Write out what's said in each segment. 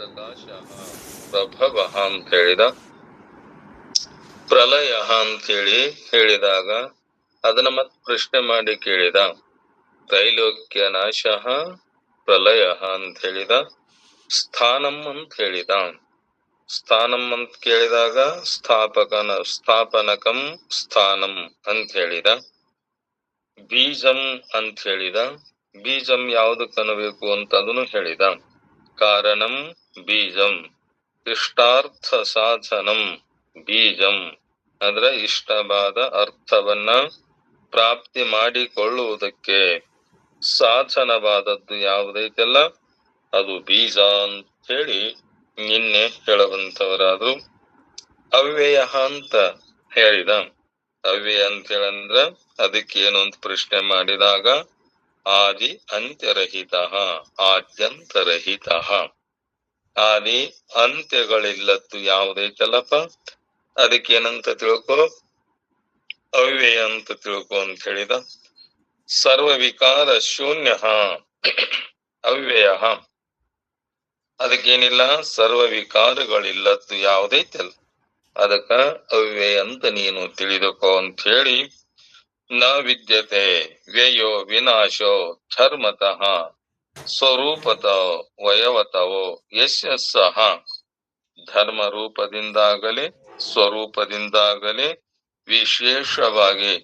ಪ್ರಕಾಶ ಪ್ರಭವ ಅಂತ ಹೇಳಿದ. ಪ್ರಲಯ ಅಂತೇಳಿ ಹೇಳಿದಾಗ ಅದನ್ನ ಮತ್ ಪ್ರಶ್ನೆ ಮಾಡಿ ಕೇಳಿದ. ತ್ರೈಲೋಕ್ಯ ನಾಶ ಪ್ರಲಯ ಅಂತ ಹೇಳಿದ. ಸ್ಥಾನಂ ಅಂತ ಹೇಳಿದ. ಸ್ಥಾನಂ ಅಂತ ಕೇಳಿದಾಗ ಸ್ಥಾಪನಕಂ ಸ್ಥಾನಂ ಅಂತ ಹೇಳಿದ. ಬೀಜಂ ಅಂತ ಹೇಳಿದ. ಬೀಜಂ ಯಾವುದಕ್ಕೆ ಅನ್ನಬೇಕು ಅಂತ ಅದನ್ನು ಹೇಳಿದ. ಕಾರಣಂ ಬೀಜಂ, ಇಷ್ಟಾರ್ಥ ಸಾಧನಂ ಬೀಜಂ ಅಂದ್ರೆ ಇಷ್ಟವಾದ ಅರ್ಥವನ್ನ ಪ್ರಾಪ್ತಿ ಮಾಡಿಕೊಳ್ಳುವುದಕ್ಕೆ ಸಾಧನವಾದದ್ದು ಯಾವುದೈತಲ್ಲ ಅದು ಬೀಜ ಅಂತ ಹೇಳಿ ನಿನ್ನೆ ಹೇಳುವಂತವರಾದ್ರು. ಅವ್ಯಯ ಅಂತ ಹೇಳಿದ. ಅವ್ಯಯ ಅಂತ ಹೇಳಂದ್ರ ಅದಕ್ಕೇನು ಅಂತ ಪ್ರಶ್ನೆ ಮಾಡಿದಾಗ ಆದಿ ಅಂತ್ಯರಹಿತ ಆದ್ಯಂತರಹಿತ. ಆದಿ ಅಂತ್ಯಗಳಿಲ್ಲದ್ದು ಯಾವುದೈತಲ್ಲಪ್ಪ ಅದಕ್ಕೇನಂತ ತಿಳ್ಕೊ ಅವ್ಯಯ ಅಂತ ತಿಳ್ಕೊ ಅಂತ ಹೇಳಿದ. ಸರ್ವ ವಿಕಾರ ಶೂನ್ಯ ಅವ್ಯಯ. ಅದಕ್ಕೇನಿಲ್ಲ ಸರ್ವ ವಿಕಾರಗಳಿಲ್ಲದ್ದು ಯಾವುದೈತಲ್ಲ ಅದಕ್ಕ ಅವ್ಯಯ ಅಂತ ನೀನು ತಿಳಿದುಕೋ ಅಂತ ಹೇಳಿ. ನ ವಿದ್ಯತೆ ವ್ಯಯೋ ವಿನಾಶೋ ಧರ್ಮತಃ ಸ್ವರೂಪತೋ ವಯವತವೋ ಯಸ್ಯ ಸಹ. ಧರ್ಮ ರೂಪದಿಂದಾಗಲಿ ಸ್ವರೂಪದಿಂದಾಗಲಿ ವಿಶೇಷವಾಗಿ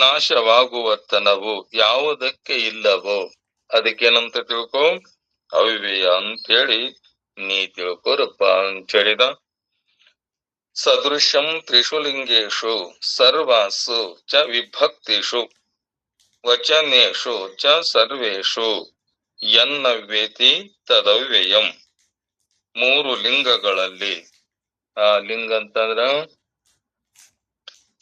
ನಾಶವಾಗುವತನವು ಯಾವುದಕ್ಕೆ ಇಲ್ಲವೋ ಅದಕ್ಕೇನಂತ ತಿಳ್ಕೊ ಅವ್ಯಯ ಅಂತೇಳಿ ನೀ ತಿಳ್ಕೊರಪ್ಪ ಅಂತ ಹೇಳಿದ. ಸದೃಶಂ ತ್ರಿಷು ಲಿಂಗೇಶು ಸರ್ವಾಸು ಚ ವಿಭಕ್ತಿಷು ವಚನೇಶು ಚ ಸರ್ವೇಷು ಯನ್ನವ್ಯೇತಿ ತದವ್ಯಯಂ. ಮೂರು ಲಿಂಗಗಳಲ್ಲಿ, ಆ ಲಿಂಗ ಅಂತಂದ್ರ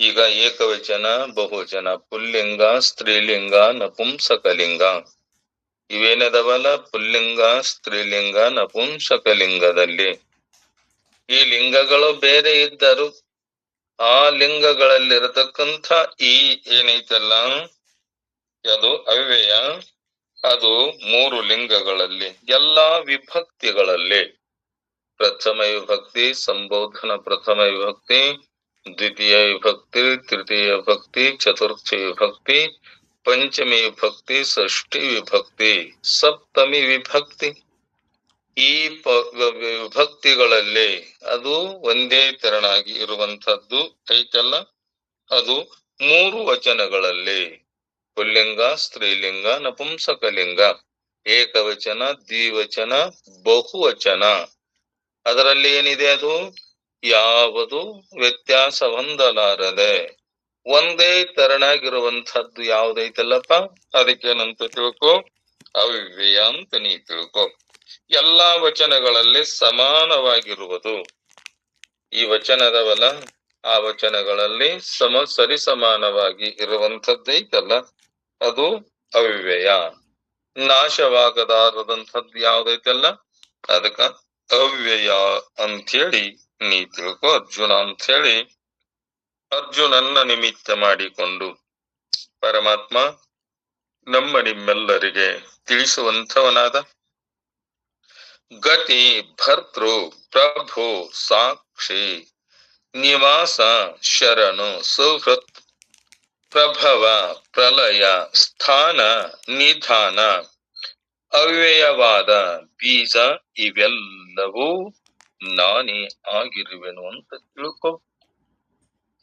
ಈಗ ಏಕವಚನ ಬಹುವಚನ, ಪುಲ್ಲಿಂಗ ಸ್ತ್ರೀಲಿಂಗ ನಪುಂಸಕಲಿಂಗ ಇವೇನದವಲ್ಲ ಪುಲ್ಲಿಂಗ ಸ್ತ್ರೀಲಿಂಗ ನಪುಂಸಕಲಿಂಗದಲ್ಲಿ ಈ ಲಿಂಗಗಳು ಬೇರೆ ಇದ್ದರು. ಆ ಲಿಂಗಗಳಲ್ಲಿರತಕ್ಕಂಥ ಈ ಏನೈತಲ್ಲ ಅದು ಅವ್ಯಯ. ಅದು ಮೂರು ಲಿಂಗಗಳಲ್ಲಿ ಎಲ್ಲಾ ವಿಭಕ್ತಿಗಳಲ್ಲಿ ಪ್ರಥಮ ವಿಭಕ್ತಿ, ಸಂಬೋಧನ ಪ್ರಥಮ ವಿಭಕ್ತಿ, ದ್ವಿತೀಯ ವಿಭಕ್ತಿ, ತೃತೀಯ ವಿಭಕ್ತಿ, ಚತುರ್ಥಿ ವಿಭಕ್ತಿ, ಪಂಚಮಿ ವಿಭಕ್ತಿ, ಷಷ್ಠಿ ವಿಭಕ್ತಿ, ಸಪ್ತಮಿ ವಿಭಕ್ತಿ. ಈ ವಿಭಕ್ತಿಗಳಲ್ಲಿ ಅದು ಒಂದೇ ತೆರನಾಗಿ ಇರುವಂತಹದ್ದು ಐತಲ್ಲ ಅದು ಮೂರು ವಚನಗಳಲ್ಲಿ ಪುಲ್ಲಿಂಗ ಸ್ತ್ರೀಲಿಂಗ ನಪುಂಸಕಲಿಂಗ, ಏಕವಚನ ದ್ವಿವಚನ ಬಹುವಚನ. ಅದರಲ್ಲಿ ಏನಿದೆ ಅದು ಯಾವುದು ವ್ಯತ್ಯಾಸ ಹೊಂದಲಾರದೆ ಒಂದೇ ತೆರನಾಗಿರುವಂತಹದ್ದು ಯಾವುದೈತಲ್ಲಪ್ಪ ಅದಕ್ಕೇನಂತ ತಿಳ್ಕೊ ಅವ್ಯಯ ಅಂತ ನೀ ತಿಳ್ಕೊ. ಎಲ್ಲಾ ವಚನಗಳಲ್ಲಿ ಸಮಾನವಾಗಿರುವುದು ಈ ವಚನದವಲ್ಲ ಆ ವಚನಗಳಲ್ಲಿ ಸರಿಸಮಾನವಾಗಿ ಇರುವಂತದ್ದೈತಲ್ಲ ಅದು ಅವ್ಯಯ. ನಾಶವಾಗದಾರದಂಥದ್ದು ಯಾವ್ದೈತಲ್ಲ ಅದಕ್ಕ ಅವ್ಯಯ ಅಂಥೇಳಿ ನೀ ತಿಳ್ಕೊ ಅರ್ಜುನ ಅಂತ ಹೇಳಿ ಅರ್ಜುನನ್ನ ನಿಮಿತ್ತ ಮಾಡಿಕೊಂಡು ಪರಮಾತ್ಮ ನಮ್ಮ ನಿಮ್ಮೆಲ್ಲರಿಗೆ ತಿಳಿಸುವಂಥವನಾದ. ಗತಿ ಭರ್ತೃ ಪ್ರಭು ಸಾಕ್ಷಿ ನಿವಾಸ ಶರಣು ಸುಹೃತ್ ಪ್ರಭವ ಪ್ರಲಯ ಸ್ಥಾನ ನಿಧಾನ ಅವ್ಯಯವಾದ ಬೀಜ ಇವೆಲ್ಲವೂ ನಾನೇ ಆಗಿರುವೆನು ಅಂತ ತಿಳ್ಕೊ.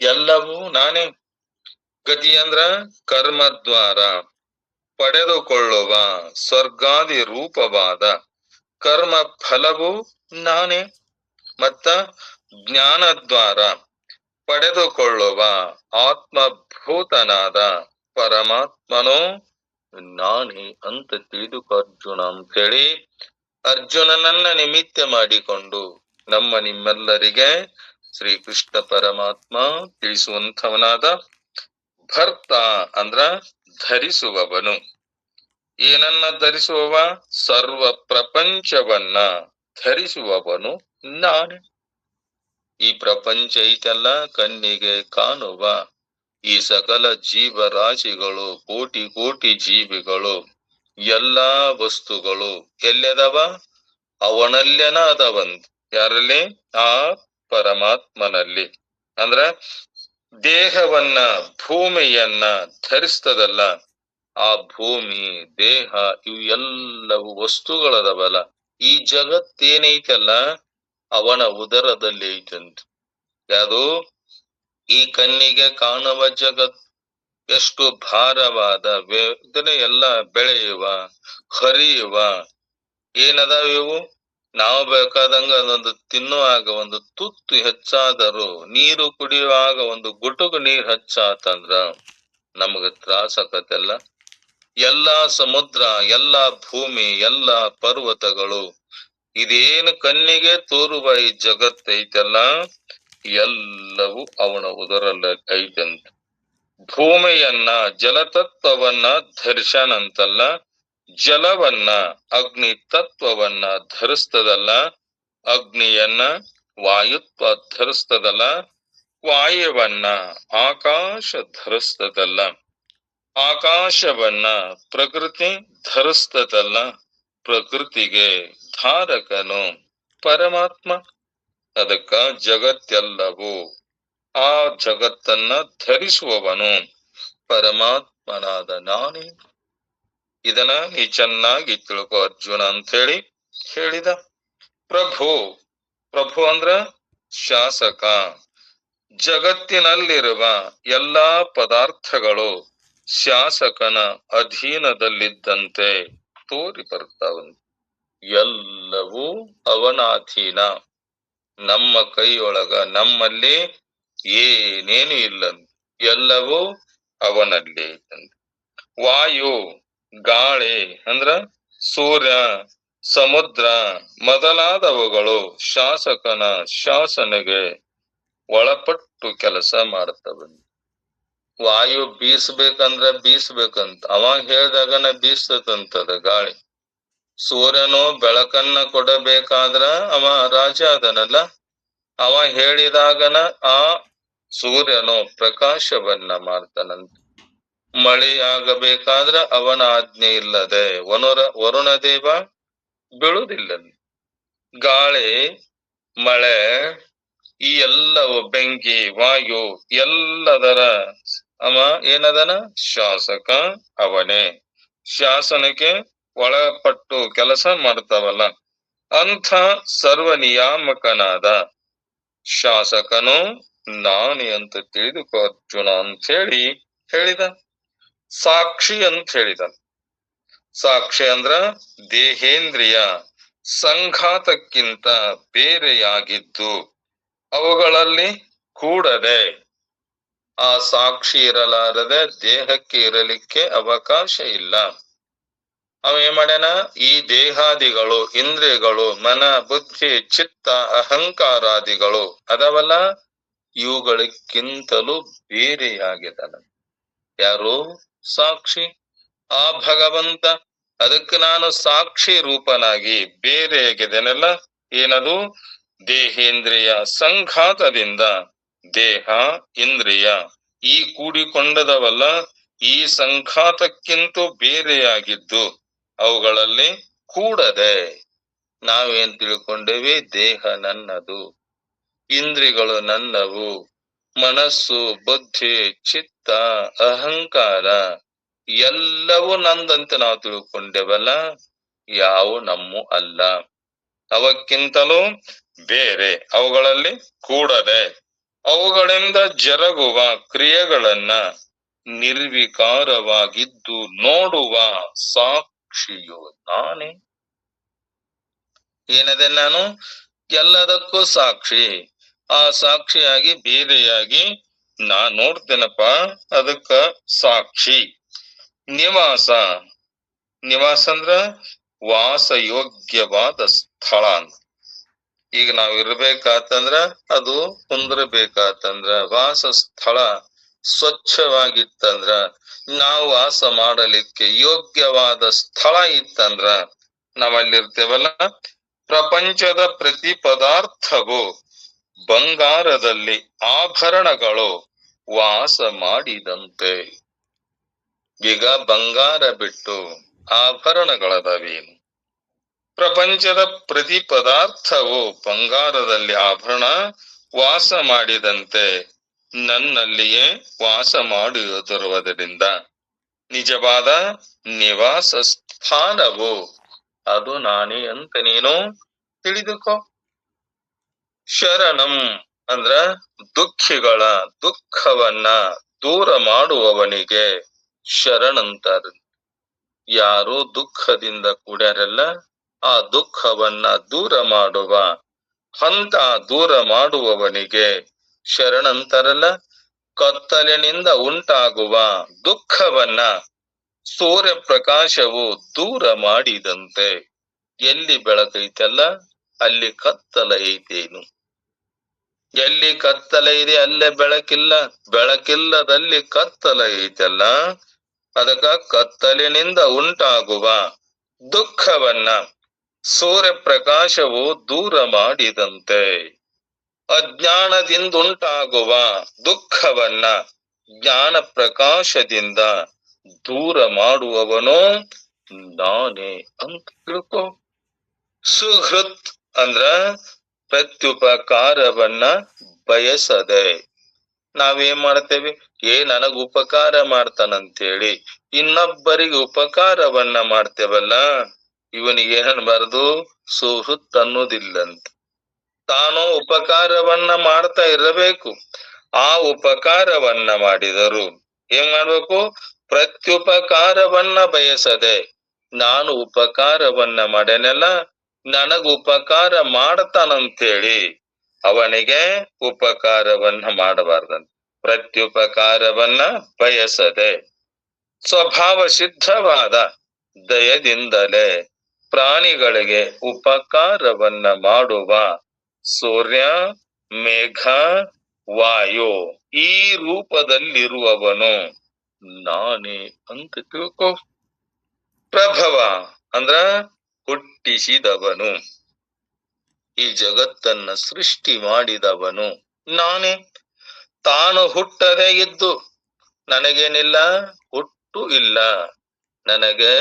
ಎಲ್ಲವೂ ನಾನೇ. ಗತಿ ಅಂದ್ರ ಕರ್ಮದ್ವಾರ ಪಡೆದುಕೊಳ್ಳುವ ಸ್ವರ್ಗಾದಿ ರೂಪವಾದ ಕರ್ಮ ಫಲವು ನಾನೇ. ಮತ್ತ ಜ್ಞಾನದ್ವಾರ ಪಡೆದುಕೊಳ್ಳುವ ಆತ್ಮಭೂತನಾದ ಪರಮಾತ್ಮನೋ ನಾನೇ ಅಂತ ತಿಳಿದುಕೋ ಅರ್ಜುನ ಅಂತ ಹೇಳಿ ಅರ್ಜುನನನ್ನ ನಿಮಿತ್ತ ಮಾಡಿಕೊಂಡು ನಮ್ಮ ನಿಮ್ಮೆಲ್ಲರಿಗೆ ಶ್ರೀಕೃಷ್ಣ ಪರಮಾತ್ಮ ತಿಳಿಸುವಂಥವನಾದ. ಭರ್ತ ಅಂದ್ರ ಧರಿಸುವವನು. ಏನನ್ನ ಧರಿಸುವವ? ಸರ್ವ ಪ್ರಪಂಚವನ್ನ ಧರಿಸುವವನು ನಾನೇ. ಈ ಪ್ರಪಂಚ ಐತಲ್ಲ ಕಣ್ಣಿಗೆ ಕಾಣುವ ಈ ಸಕಲ ಜೀವರಾಶಿಗಳು, ಕೋಟಿ ಕೋಟಿ ಜೀವಿಗಳು, ಎಲ್ಲಾ ವಸ್ತುಗಳು ಎಲ್ಲೆದವ? ಅವನಲ್ಲೇನ ಅದವಂತ. ಯಾರಲ್ಲಿ? ಆ ಪರಮಾತ್ಮನಲ್ಲಿ. ಅಂದ್ರ ದೇಹವನ್ನ, ಭೂಮಿಯನ್ನ ಧರಿಸ್ತದಲ್ಲ, ಆ ಭೂಮಿ, ದೇಹ, ಇವು ಎಲ್ಲವೂ ವಸ್ತುಗಳದವಲ್ಲ, ಈ ಜಗತ್ತೇನೈತಲ್ಲ ಅವನ ಉದರದಲ್ಲಿ ಐತಂತ. ಯಾವುದು? ಈ ಕಣ್ಣಿಗೆ ಕಾಣುವ ಜಗತ್ ಎಷ್ಟು ಭಾರವಾದ ಇದನ್ನ ಎಲ್ಲ ಬೆಳೆಯುವ, ಹರಿಯುವ ಏನದಾವ ಇವು? ನಾವು ಬೇಕಾದಂಗ ಅದೊಂದು ತಿನ್ನುವಾಗ ಒಂದು ತುತ್ತು ಹೆಚ್ಚಾದರೂ, ನೀರು ಕುಡಿಯುವಾಗ ಒಂದು ಗುಟುಕು ನೀರ್ ಹೆಚ್ಚಾತಂದ್ರ ನಮಗ ತ್ರಾಸ ಆಕತೆಲ್ಲ. ಎಲ್ಲಾ ಸಮುದ್ರ, ಎಲ್ಲಾ ಭೂಮಿ, ಎಲ್ಲಾ ಪರ್ವತಗಳು, ಇದೇನು ಕಣ್ಣಿಗೆ ತೋರುವ ಈ ಜಗತ್ತೈತಲ್ಲ ಎಲ್ಲವೂ ಅವನ ಉದರಲ್ಲಿ ಐತಂತ. ಭೂಮಿಯನ್ನ, ಜಲತತ್ವವನ್ನ ಧರಿಸನಂತಲ್ಲ, ಜಲವನ್ನ, ಅಗ್ನಿ ತತ್ವವನ್ನ ಧರಿಸ್ತದಲ್ಲ, ಅಗ್ನಿಯನ್ನ ವಾಯುತ್ವ ಧರಿಸ್ತದಲ್ಲ, ವಾಯುವನ್ನ ಆಕಾಶ ಧರಿಸ್ತದಲ್ಲ, ಆಕಾಶವನ್ನ ಪ್ರಕೃತಿ ಧರಿಸ್ತದಲ್ಲ, ಪ್ರಕೃತಿಗೆ ಧಾರಕನು ಪರಮಾತ್ಮ. ಅದಕ್ಕ ಜಗತ್ತೆಲ್ಲವೂ, ಆ ಜಗತ್ತನ್ನ ಧರಿಸುವವನು ಪರಮಾತ್ಮನಾದ ನಾನೇ. ಇದನ್ನ ನೀ ಚೆನ್ನಾಗಿ ತಿಳ್ಕೊ ಅರ್ಜುನ ಅಂತ ಹೇಳಿ ಹೇಳಿದ. ಪ್ರಭು, ಪ್ರಭು ಅಂದ್ರ ಶಾಸಕ. ಜಗತ್ತಿನಲ್ಲಿರುವ ಎಲ್ಲಾ ಪದಾರ್ಥಗಳು ಶಾಸಕನ ಅಧೀನದಲ್ಲಿದ್ದಂತೆ ತೋರಿ ಬರ್ತಾವಂತ. ಎಲ್ಲವೂ ಅವನಾಧೀನ. ನಮ್ಮ ಕೈಯೊಳಗ, ನಮ್ಮಲ್ಲಿ ಏನೇನು ಇಲ್ಲ, ಎಲ್ಲವೂ ಅವನಲ್ಲಿ ಐತಂತ. ವಾಯು, ಗಾಳಿ ಅಂದ್ರ ಸೂರ್ಯ, ಸಮುದ್ರ ಮೊದಲಾದವುಗಳು ಶಾಸಕನ ಶಾಸನೆಗೆ ಒಳಪಟ್ಟು ಕೆಲಸ ಮಾಡ್ತವಂತ. ವಾಯು ಬೀಸ್ಬೇಕಂದ್ರ ಬೀಸ್ಬೇಕಂತ ಅವ ಹೇಳ್ದಾಗನ ಬೀಸ್ತದಂತದ ಗಾಳಿ. ಸೂರ್ಯನು ಬೆಳಕನ್ನ ಕೊಡಬೇಕಾದ್ರ ಅವ ರಾಜ ಅದನಲ್ಲ, ಅವ ಹೇಳಿದಾಗನ ಆ ಸೂರ್ಯನು ಪ್ರಕಾಶವನ್ನ ಮಾಡ್ತಾನಂತ. ಮಳೆ ಆಗಬೇಕಾದ್ರ ಅವನ ಆಜ್ಞೆ ಇಲ್ಲದೆ ವರುಣ ದೇವ ಬೀಳುವುದಿಲ್ಲ. ಗಾಳಿ, ಮಳೆ, ಈ ಎಲ್ಲವೂ, ಬೆಂಕಿ, ವಾಯು ಎಲ್ಲದರ ಅವ ಏನದನ? ಶಾಸಕ ಅವನೇ. ಶಾಸನಕ್ಕೆ ಒಳಪಟ್ಟು ಕೆಲಸ ಮಾಡ್ತಾವಲ್ಲ, ಅಂಥ ಸರ್ವ ನಿಯಾಮಕನಾದ ಶಾಸಕನು ನಾನೇ ಅಂತ ತಿಳಿದುಕೋ ಅರ್ಜುನ ಅಂತ ಹೇಳಿ ಹೇಳಿದ. ಸಾಕ್ಷಿ ಅಂತ ಹೇಳಿದ. ಸಾಕ್ಷಿ ಅಂದ್ರ ದೇಹೇಂದ್ರಿಯ ಸಂಘಾತಕ್ಕಿಂತ ಬೇರೆಯಾಗಿದ್ದು ಅವುಗಳಲ್ಲಿ ಕೂಡದೆ, ಆ ಸಾಕ್ಷಿ ಇರಲಾರದೆ ದೇಹಕ್ಕೆ ಇರಲಿಕ್ಕೆ ಅವಕಾಶ ಇಲ್ಲ. ಅವ ಏನ್ ಮಾಡ್ಯಾನ? ಈ ದೇಹಾದಿಗಳು, ಇಂದ್ರಿಯಗಳು, ಮನ, ಬುದ್ಧಿ, ಚಿತ್ತ, ಅಹಂಕಾರಾದಿಗಳು ಅದವಲ್ಲ, ಇವುಗಳಿಗಿಂತಲೂ ಬೇರೆಯಾಗಿದ್ದಾನ. ಯಾರು? ಸಾಕ್ಷಿ, ಆ ಭಗವಂತ. ಅದಕ್ಕೆ ನಾನು ಸಾಕ್ಷಿ ರೂಪನಾಗಿ ಬೇರೆಯಾಗಿದ್ದೇನಲ್ಲ. ಏನದು? ದೇಹೇಂದ್ರಿಯ ಸಂಘಾತದಿಂದ ದೇಹ, ಇಂದ್ರಿಯ ಈ ಕೂಡಿಕೊಂಡದವಲ್ಲ, ಈ ಸಂಘಾತಕ್ಕಿಂತ ಬೇರೆಯಾಗಿದ್ದು ಅವುಗಳಲ್ಲಿ ಕೂಡದೆ ನಾವೇನ್ ತಿಳ್ಕೊಂಡೇವಿ? ದೇಹ ನನ್ನದು, ಇಂದ್ರಿಗಳು ನನ್ನವು, ಮನಸ್ಸು, ಬುದ್ಧಿ, ಚಿತ್ತ, ಅಹಂಕಾರ ಎಲ್ಲವೂ ನಂದಂತೆ ನಾವು ತಿಳ್ಕೊಂಡೇವಲ್ಲ, ಯಾವು ನಮ್ಮ ಅಲ್ಲ. ಅವಕ್ಕಿಂತಲೂ ಬೇರೆ, ಅವುಗಳಲ್ಲಿ ಕೂಡದೆ ಅವುಗಳಿಂದ ಜರುಗುವ ಕ್ರಿಯೆಗಳನ್ನ ನಿರ್ವಿಕಾರವಾಗಿದ್ದು ನೋಡುವ ಸಾಕ್ಷಿಯು ನಾನೇ. ಏನದೆ ನಾನು? ಎಲ್ಲದಕ್ಕೂ ಸಾಕ್ಷಿ. ಆ ಸಾಕ್ಷಿಯಾಗಿ ಬೇರೆಯಾಗಿ ನಾ ನೋಡ್ತೇನಪ್ಪ, ಅದಕ್ಕ ಸಾಕ್ಷಿ. ನಿವಾಸ, ನಿವಾಸ ಅಂದ್ರ ವಾಸಯೋಗ್ಯವಾದ ಸ್ಥಳ ಅಂತ. ಈಗ ನಾವ್ ಇರ್ಬೇಕಾತಂದ್ರ, ಅದು ಕುಂದ್ರಬೇಕಾತಂದ್ರ, ವಾಸ ಸ್ಥಳ ಸ್ವಚ್ಛವಾಗಿತ್ತಂದ್ರ, ನಾವು ವಾಸ ಮಾಡಲಿಕ್ಕೆ ಯೋಗ್ಯವಾದ ಸ್ಥಳ ಇತ್ತಂದ್ರ ನಾವಲ್ಲಿರ್ತೇವಲ್ಲ. ಪ್ರಪಂಚದ ಪ್ರತಿ ಪದಾರ್ಥವು ಬಂಗಾರದಲ್ಲಿ ಆಭರಣಗಳು ವಾಸ ಮಾಡಿದಂತೆ. ಈಗ ಬಂಗಾರ ಬಿಟ್ಟು ಆಭರಣಗಳದವೇನು? ಪ್ರಪಂಚದ ಪ್ರತಿ ಪದಾರ್ಥವು ಬಂಗಾರದಲ್ಲಿ ಆಭರಣ ವಾಸ ಮಾಡಿದಂತೆ ನನ್ನಲ್ಲಿಯೇ ವಾಸ ಮಾಡುವುದರಿಂದ ನಿಜವಾದ ನಿವಾಸ ಸ್ಥಾನವು ಅದು ನಾನೇ ಅಂತ ನೀನು ತಿಳಿದುಕೋ. ಶರಣಂ ಅಂದ್ರ ದುಃಖಿಗಳ ದುಃಖವನ್ನ ದೂರ ಮಾಡುವವನಿಗೆ ಶರಣಂತಾರ. ಯಾರು ದುಃಖದಿಂದ ಕೂಡ್ಯಾರಲ್ಲ ಆ ದುಃಖವನ್ನ ದೂರ ಮಾಡುವ ಹಂತ ದೂರ ಮಾಡುವವನಿಗೆ ಶರಣಂತಾರಲ್ಲ. ಕತ್ತಲಿನಿಂದ ಉಂಟಾಗುವ ದುಃಖವನ್ನ ಸೂರ್ಯ ಪ್ರಕಾಶವು ದೂರ ಮಾಡಿದಂತೆ ಎಲ್ಲಿ ಬೆಳಕೈತಲ್ಲ ಅಲ್ಲಿ ಕತ್ತಲ ಐತೇನು, ಎಲ್ಲಿ ಕತ್ತಲ ಇದೆ ಅಲ್ಲೇ ಬೆಳಕಿಲ್ಲ, ಬೆಳಕಿಲ್ಲದಲ್ಲಿ ಕತ್ತಲ ಐತಲ್ಲ. ಅದಕ್ಕ ಕತ್ತಲಿನಿಂದ ಉಂಟಾಗುವ ದುಃಖವನ್ನ ಸೂರ್ಯ ಪ್ರಕಾಶವು ದೂರ ಮಾಡಿದಂತೆ ಅಜ್ಞಾನದಿಂದುಂಟಾಗುವ ದುಃಖವನ್ನ ಜ್ಞಾನ ಪ್ರಕಾಶದಿಂದ ದೂರ ಮಾಡುವವನು ನಾನೇ ಅಂತ ತಿಳ್ಕೊ. ಸುಹೃತ್ ಅಂದ್ರ ಪ್ರತ್ಯುಪಕಾರವನ್ನ ಬಯಸದೆ. ನಾವೇನ್ ಮಾಡ್ತೇವೆ, ನನಗ್ ಉಪಕಾರ ಮಾಡ್ತಾನಂತೇಳಿ ಇನ್ನೊಬ್ಬರಿಗೆ ಉಪಕಾರವನ್ನ ಮಾಡ್ತೇವಲ್ಲ, ಇವನಿಗೆ ಏನನ್ಬಾರ್ದು, ಸುಹೃತ್ ಅನ್ನೋದಿಲ್ಲಂತ. ತಾನು ಉಪಕಾರವನ್ನ ಮಾಡ್ತಾ ಇರಬೇಕು. ಆ ಉಪಕಾರವನ್ನ ಮಾಡಿದರು ಏನ್ ಮಾಡ್ಬೇಕು, ಪ್ರತ್ಯುಪಕಾರವನ್ನ ಬಯಸದೆ. ನಾನು ಉಪಕಾರವನ್ನ ಮಾಡೇನಲ್ಲ, ನನಗ್ ಉಪಕಾರ ಮಾಡ್ತಾನಂತೇಳಿ ಅವನಿಗೆ ಉಪಕಾರವನ್ನ ಮಾಡಬಾರ್ದಂತ. ಪ್ರತ್ಯುಪಕಾರವನ್ನ ಬಯಸದೆ ಸ್ವಭಾವ ಸಿದ್ಧವಾದ ದಯದಿಂದಲೇ ಪ್ರಾಣಿಗಳಿಗೆ ಉಪಕಾರವನ್ನ ಮಾಡುವ ಸೂರ್ಯ, ಮೇಘ, ವಾಯು ಈ ರೂಪದಲ್ಲಿರುವವನು ನಾನೇ ಅಂತ ತಿಳ್ಕೊ. ಪ್ರಭವ ಅಂದ್ರ ಹುಟ್ಟಿಸಿದವನು, ಈ ಜಗತ್ತನ್ನ ಸೃಷ್ಟಿ ಮಾಡಿದವನು ನಾನೇ. ತಾನು ಹುಟ್ಟದೆ ಇದ್ದು ನನಗೇನಿಲ್ಲ, ಹುಟ್ಟು ಇಲ್ಲ, ನನಗೆ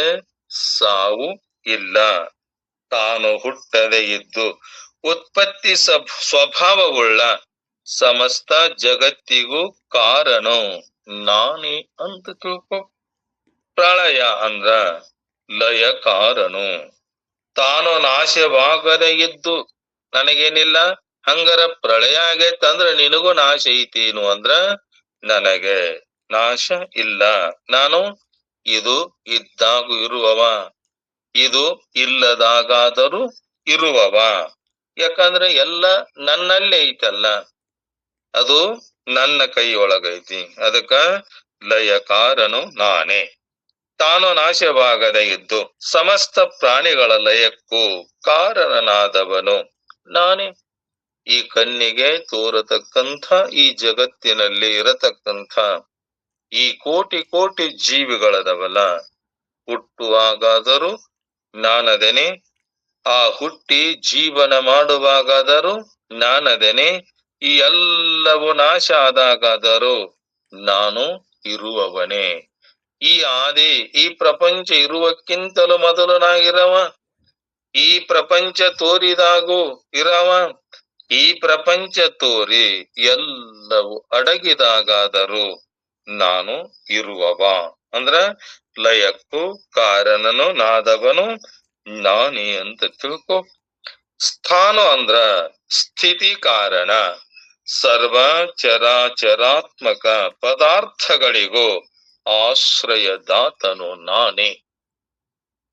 ಸಾವು ಇಲ್ಲ. ತಾನು ಹುಟ್ಟದೆ ಇದ್ದು ಉತ್ಪತ್ತಿ ಸ್ವಭಾವವುಳ್ಳ ಸಮಸ್ತ ಜಗತ್ತಿಗೂ ಕಾರಣ ನಾನೇ ಅಂತ ತಿಳ್ಕೊ. ಪ್ರಳಯ ಅಂದ್ರ ಲಯ ಕಾರಣು. ತಾನು ನಾಶವಾಗದೆ ಇದ್ದು ನನಗೇನಿಲ್ಲ, ಹಂಗಾರ ಪ್ರಳಯ ಆಗೈತಂದ್ರ ನಿನಗೂ ನಾಶ ಐತೇನು ಅಂದ್ರ ನನಗೆ ನಾಶ ಇಲ್ಲ. ನಾನು ಇದು ಇದ್ದಾಗೂ ಇರುವವ, ಇದು ಇಲ್ಲದಾಗಾದರೂ ಇರುವವ. ಯಾಕಂದ್ರೆ ಎಲ್ಲ ನನ್ನಲ್ಲೇ ಐತಲ್ಲ, ಅದು ನನ್ನ ಕೈಯೊಳಗೈತಿ. ಅದಕ್ಕ ಲಯ ಕಾರನು ನಾನೇ. ತಾನು ನಾಶವಾಗದೆ ಇದ್ದು ಸಮಸ್ತ ಪ್ರಾಣಿಗಳ ಲಯಕ್ಕೂ ಕಾರಣನಾದವನು ನಾನೇ. ಈ ಕಣ್ಣಿಗೆ ತೋರತಕ್ಕಂಥ ಈ ಜಗತ್ತಿನಲ್ಲಿ ಇರತಕ್ಕಂಥ ಈ ಕೋಟಿ ಕೋಟಿ ಜೀವಿಗಳದವಲ್ಲ, ಹುಟ್ಟುವಾಗಾದರೂ ನಾನದೇನೆ, ಆ ಹುಟ್ಟಿ ಜೀವನ ಮಾಡುವಾಗಾದರೂ ನಾನದೇನೆ, ಈ ಎಲ್ಲವೂ ನಾಶ ಆದಾಗಾದರೂ ನಾನು ಇರುವವನೇ. ಈ ಆದಿ ಈ ಪ್ರಪಂಚ ಇರುವಕ್ಕಿಂತಲೂ ಮೊದಲು ನಾ ಇರವ, ಈ ಪ್ರಪಂಚ ತೋರಿದಾಗೂ ಇರವ, ಈ ಪ್ರಪಂಚ ತೋರಿ ಎಲ್ಲವೂ ಅಡಗಿದಾಗಾದರೂ ನಾನು ಇರುವವ. ಅಂದ್ರ ಲಯಕ್ಕೂ ಕಾರಣನು ನಾದವನು ನಾನೇ ಅಂತ ತಿಳ್ಕೊ. ಸ್ಥಾನ ಅಂದ್ರ ಸ್ಥಿತಿ ಕಾರಣ. ಸರ್ವ ಚರಾಚರಾತ್ಮಕ ಪದಾರ್ಥಗಳಿಗೂ ಆಶ್ರಯದಾತನು ನಾನೇ.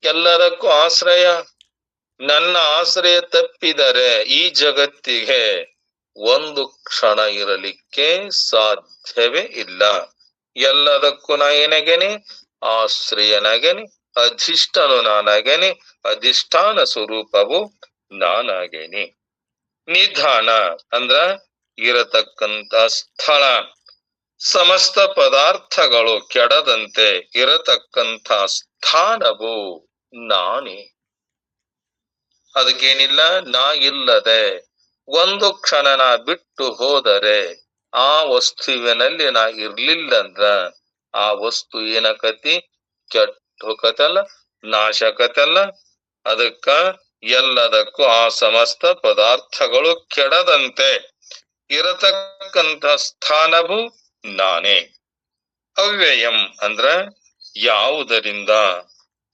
ಎಲ್ಲದಕ್ಕೂ ಆಶ್ರಯ. ನನ್ನ ಆಶ್ರಯ ತಪ್ಪಿದರೆ ಈ ಜಗತ್ತಿಗೆ ಒಂದು ಕ್ಷಣ ಇರಲಿಕ್ಕೆ ಸಾಧ್ಯವೇ ಇಲ್ಲ. ಎಲ್ಲದಕ್ಕೂ ನಾ ಏನಾಗೇನೆ, ಆಶ್ರಯನಾಗೇನೆ, ಅಧಿಷ್ಠಾನ ನಾನಾಗೇನೆ, ಅಧಿಷ್ಠಾನ ಸ್ವರೂಪವು ನಾನಾಗೇನೆ. ನಿಧಾನ ಅಂದ್ರ ಇರತಕ್ಕಂತ ಸ್ಥಳ. ಸಮಸ್ತ ಪದಾರ್ಥಗಳು ಕೆಡದಂತೆ ಇರತಕ್ಕಂಥ ಸ್ಥಾನವು ನಾನೇ. ಅದಕ್ಕೇನಿಲ್ಲ, ನಾ ಇಲ್ಲದೆ ಒಂದು ಕ್ಷಣ ನಾ ಬಿಟ್ಟು ಹೋದರೆ ಆ ವಸ್ತುವಿನಲ್ಲಿ ನಾ ಇರ್ಲಿಲ್ಲ ಅಂದ್ರ ಆ ವಸ್ತು ಏನಕತಿ, ಕೆಟ್ಟ ಹೋಗತಲ್ಲ, ನಾಶಕತಲ್ಲ. ಅದಕ್ಕ ಎಲ್ಲದಕ್ಕೂ ಆ ಸಮಸ್ತ ಪದಾರ್ಥಗಳು ಕೆಡದಂತೆ ಇರತಕ್ಕಂಥ ಸ್ಥಾನವು ನಾನೇ. ಅವ್ಯಯಂ ಅಂದ್ರ ಯಾವುದರಿಂದ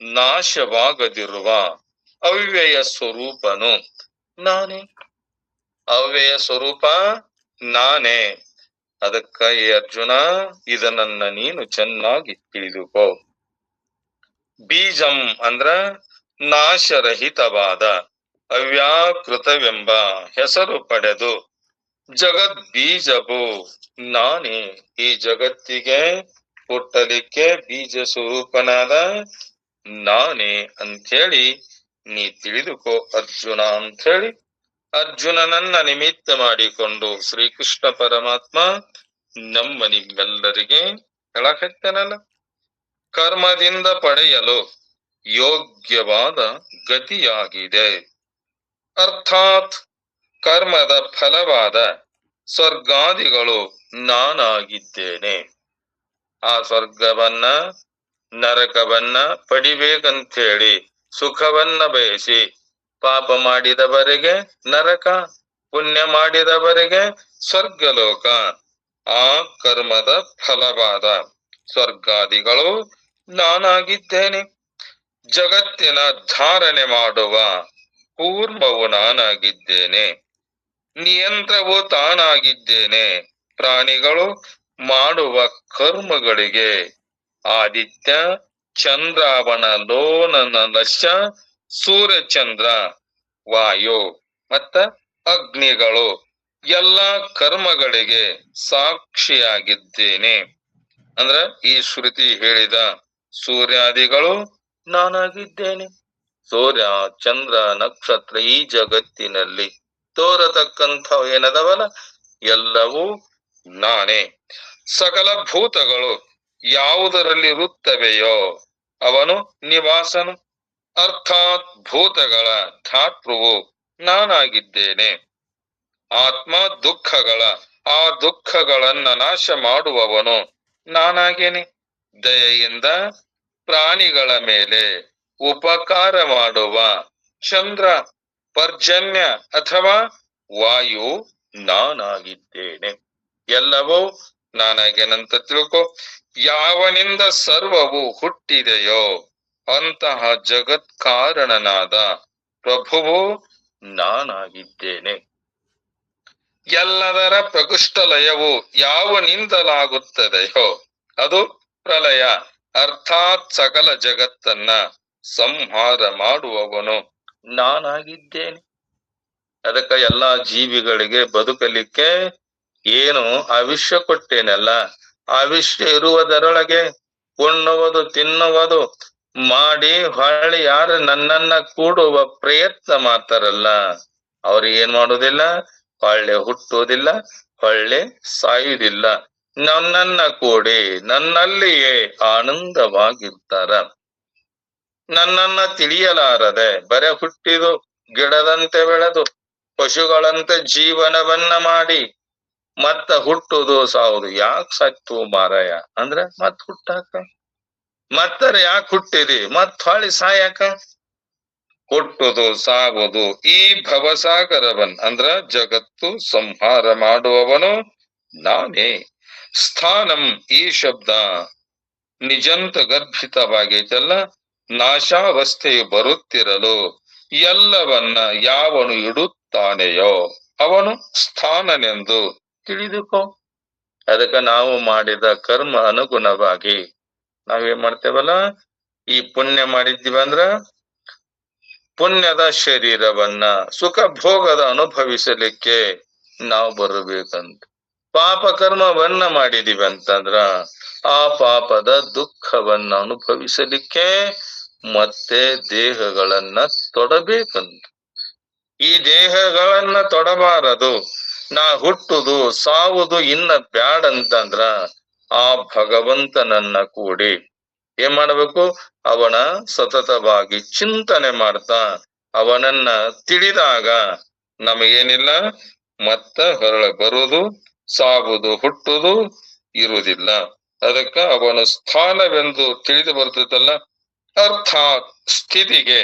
ನಾಶವಾಗದಿರುವ ಅವ್ಯಯ ಸ್ವರೂಪನು ನಾನೇ. ಅವ್ಯಯ ಸ್ವರೂಪ ನಾನೇ. ಅದಕ್ಕ ಈ ಅರ್ಜುನ ಇದನ್ನ ನೀನು ಚೆನ್ನಾಗಿ ತಿಳಿದುಕೋ. ಬೀಜಂ ಅಂದ್ರ ನಾಶರಹಿತವಾದ ಅವ್ಯಾಕೃತವೆಂಬ ಹೆಸರು ಪಡೆದು ಜಗದ್ ಬೀಜವು ನಾನೇ. ಈ ಜಗತ್ತಿಗೆ ಹುಟ್ಟಲಿಕ್ಕೆ ಬೀಜ ಸ್ವರೂಪನಾದ ನಾನೇ ಅಂಥೇಳಿ ನೀ ತಿಳಿದುಕೋ ಅರ್ಜುನ ಅಂಥೇಳಿ ಅರ್ಜುನನನ್ನ ನಿಮಿತ್ತ ಮಾಡಿಕೊಂಡು ಶ್ರೀಕೃಷ್ಣ ಪರಮಾತ್ಮ ನಮ್ಮ ನಿಮ್ಮೆಲ್ಲರಿಗೆ ಹೇಳಕತ್ತನಲ್ಲ. ಕರ್ಮದಿಂದ ಪಡೆಯಲು ಯೋಗ್ಯವಾದ ಗತಿಯಾಗಿದೆ. ಅರ್ಥಾತ್ ಕರ್ಮದ ಫಲವಾದ ಸ್ವರ್ಗಾದಿಗಳು ನಾನಾಗಿದ್ದೇನೆ. ಆ ಸ್ವರ್ಗವನ್ನ ನರಕವನ್ನ ಪಡಿಬೇಕಂತೇಳಿ ಸುಖವನ್ನ ಬಯಸಿ ಪಾಪ ಮಾಡಿದವರಿಗೆ ನರಕ, ಪುಣ್ಯ ಮಾಡಿದವರಿಗೆ ಸ್ವರ್ಗಲೋಕ. ಆ ಕರ್ಮದ ಫಲವಾದ ಸ್ವರ್ಗಾದಿಗಳು ನಾನಾಗಿದ್ದೇನೆ. ಜಗತ್ತಿನ ಧಾರಣೆ ಮಾಡುವ ಕೂರ್ಮವು ನಾನಾಗಿದ್ದೇನೆ. ನಿಯಂತ್ರವು ತಾನಾಗಿದ್ದೇನೆ. ಪ್ರಾಣಿಗಳು ಮಾಡುವ ಕರ್ಮಗಳಿಗೆ ಆದಿತ್ಯ ಚಂದ್ರಾವಣ ಲೋನನ ಲಶ ಸೂರ್ಯಚಂದ್ರ ವಾಯು ಮತ್ತ ಅಗ್ನಿಗಳು ಎಲ್ಲ ಕರ್ಮಗಳಿಗೆ ಸಾಕ್ಷಿಯಾಗಿದ್ದೇನೆ. ಅಂದ್ರ ಈ ಶ್ರುತಿ ಹೇಳಿದ ಸೂರ್ಯಾದಿಗಳು ನಾನಾಗಿದ್ದೇನೆ. ಸೂರ್ಯ ಚಂದ್ರ ನಕ್ಷತ್ರ ಈ ಜಗತ್ತಿನಲ್ಲಿ ತೋರತಕ್ಕಂಥ ಏನದವಲ್ಲ ಎಲ್ಲವೂ ನಾನೇ. ಸಕಲ ಭೂತಗಳು ಯಾವುದರಲ್ಲಿ ಇರುತ್ತವೆಯೋ ಅವನು ನಿವಾಸನು. ಅರ್ಥಾತ್ ಭೂತಗಳ ಧಾತೃವು ನಾನಾಗಿದ್ದೇನೆ. ಆತ್ಮ ದುಃಖಗಳ ಆ ದುಃಖಗಳನ್ನ ನಾಶ ಮಾಡುವವನು ನಾನಾಗೇನೆ. ದಯೆಯಿಂದ ಪ್ರಾಣಿಗಳ ಮೇಲೆ ಉಪಕಾರ ಮಾಡುವ ಚಂದ್ರ, ಪರ್ಜನ್ಯ ಅಥವಾ ವಾಯು ನಾನಾಗಿದ್ದೇನೆ. ಎಲ್ಲವೂ ನಾನಾಗೇನಂತ ತಿಳ್ಕೊ. ಯಾವನಿಂದ ಸರ್ವವು ಹುಟ್ಟಿದೆಯೋ ಅಂತಹ ಜಗತ್ ಕಾರಣನಾದ ಪ್ರಭುವು ನಾನಾಗಿದ್ದೇನೆ. ಎಲ್ಲದರ ಪ್ರಕೃಷ್ಟ ಲಯವು ಯಾವನಿಂದಲಾಗುತ್ತದೆಯೋ ಅದು ಪ್ರಲಯ. ಅರ್ಥಾತ್ ಸಕಲ ಜಗತ್ತನ್ನ ಸಂಹಾರ ಮಾಡುವವನು ನಾನಾಗಿದ್ದೇನೆ. ಅದಕ್ಕೆ ಎಲ್ಲಾ ಜೀವಿಗಳಿಗೆ ಬದುಕಲಿಕ್ಕೆ ಏನು ಆವಿಷ್ಯ ಕೊಟ್ಟೇನಲ್ಲ, ಆವಿಷ್ಯ ಇರುವುದರೊಳಗೆ ಉಣ್ಣುವುದು ತಿನ್ನುವುದು ಮಾಡಿ ಹೊಳ್ಳಿ ಯಾರು ನನ್ನನ್ನ ಕೂಡುವ ಪ್ರಯತ್ನ ಮಾಡ್ತಾರಲ್ಲ ಅವ್ರಿಗೆ ಏನ್ ಮಾಡುವುದಿಲ್ಲ, ಹೊಳ್ಳೆ ಹುಟ್ಟುವುದಿಲ್ಲ, ಹೊಳ್ಳೆ ಸಾಯುವುದಿಲ್ಲ. ನನ್ನನ್ನ ಕೂಡಿ ನನ್ನಲ್ಲಿಯೇ ಆನಂದವಾಗಿರ್ತಾರ. ನನ್ನನ್ನ ತಿಳಿಯಲಾರದೆ ಬರೆ ಹುಟ್ಟಿದು ಗಿಡದಂತೆ ಬೆಳೆದು ಪಶುಗಳಂತೆ ಜೀವನವನ್ನ ಮಾಡಿ ಮತ್ತ ಹುಟ್ಟುದು ಸಾವುದು. ಯಾಕೆ ಸತ್ತು ಮಾರಾಯ ಅಂದ್ರ ಮತ್ ಹುಟ್ಟಾಕ, ಮತ್ತರ ಯಾಕೆ ಹುಟ್ಟಿದಿ ಮತ್ ಹೊಳ್ಳಿ ಸಾಯಾಕ. ಹುಟ್ಟುದು ಸಾಗುವುದು ಈ ಭವಸಾಗರವನ್ ಅಂದ್ರ ಜಗತ್ತು ಸಂಹಾರ ಮಾಡುವವನು ನಾನೇ. ಸ್ಥಾನಂ ಈ ಶಬ್ದ ನಿಜಂತ ಗರ್ಭಿತವಾಗೈತಲ್ಲ. ನಾಶಾವಸ್ಥೆಯು ಬರುತ್ತಿರಲು ಎಲ್ಲವನ್ನ ಯಾವನು ಇಡುತ್ತಾನೆಯೋ ಅವನು ಸ್ಥಾನನೆಂದು ತಿಳಿದುಕೋ. ಅದಕ್ಕೆ ನಾವು ಮಾಡಿದ ಕರ್ಮ ಅನುಗುಣವಾಗಿ ನಾವೇನ್ ಮಾಡ್ತೇವಲ್ಲ, ಈ ಪುಣ್ಯ ಮಾಡಿದ್ದೀವಿ ಅಂದ್ರ ಪುಣ್ಯದ ಶರೀರವನ್ನ ಸುಖ ಭೋಗದ ಅನುಭವಿಸಲಿಕ್ಕೆ ನಾವು ಬರಬೇಕಂತ. ಪಾಪ ಕರ್ಮವನ್ನ ಮಾಡಿದೀವಿ ಅಂತಂದ್ರ ಆ ಪಾಪದ ದುಃಖವನ್ನ ಅನುಭವಿಸಲಿಕ್ಕೆ ಮತ್ತೆ ದೇಹಗಳನ್ನ ತೊಡಬೇಕಂತ. ಈ ದೇಹಗಳನ್ನ ತೊಡಬಾರದು. ನಾ ಹುಟ್ಟುದು ಸಾವುದು ಇನ್ನ ಬ್ಯಾಡಂತಂದ್ರ ಆ ಭಗವಂತನನ್ನ ಕೂಡಿ ಏನ್ ಮಾಡಬೇಕು, ಅವನ ಸತತವಾಗಿ ಚಿಂತನೆ ಮಾಡ್ತಾ ಅವನನ್ನ ತಿಳಿದಾಗ ನಮಗೇನಿಲ್ಲ, ಮತ್ತ ಹೊರಳ ಬರುವುದು ಸಾಗುವುದು ಹುಟ್ಟುವುದು ಇರುವುದಿಲ್ಲ. ಅದಕ್ಕ ಅವನ ಸ್ಥಾನವೆಂದು ತಿಳಿದು ಬರ್ತದಲ್ಲ. ಅರ್ಥಾತ್ ಸ್ಥಿತಿಗೆ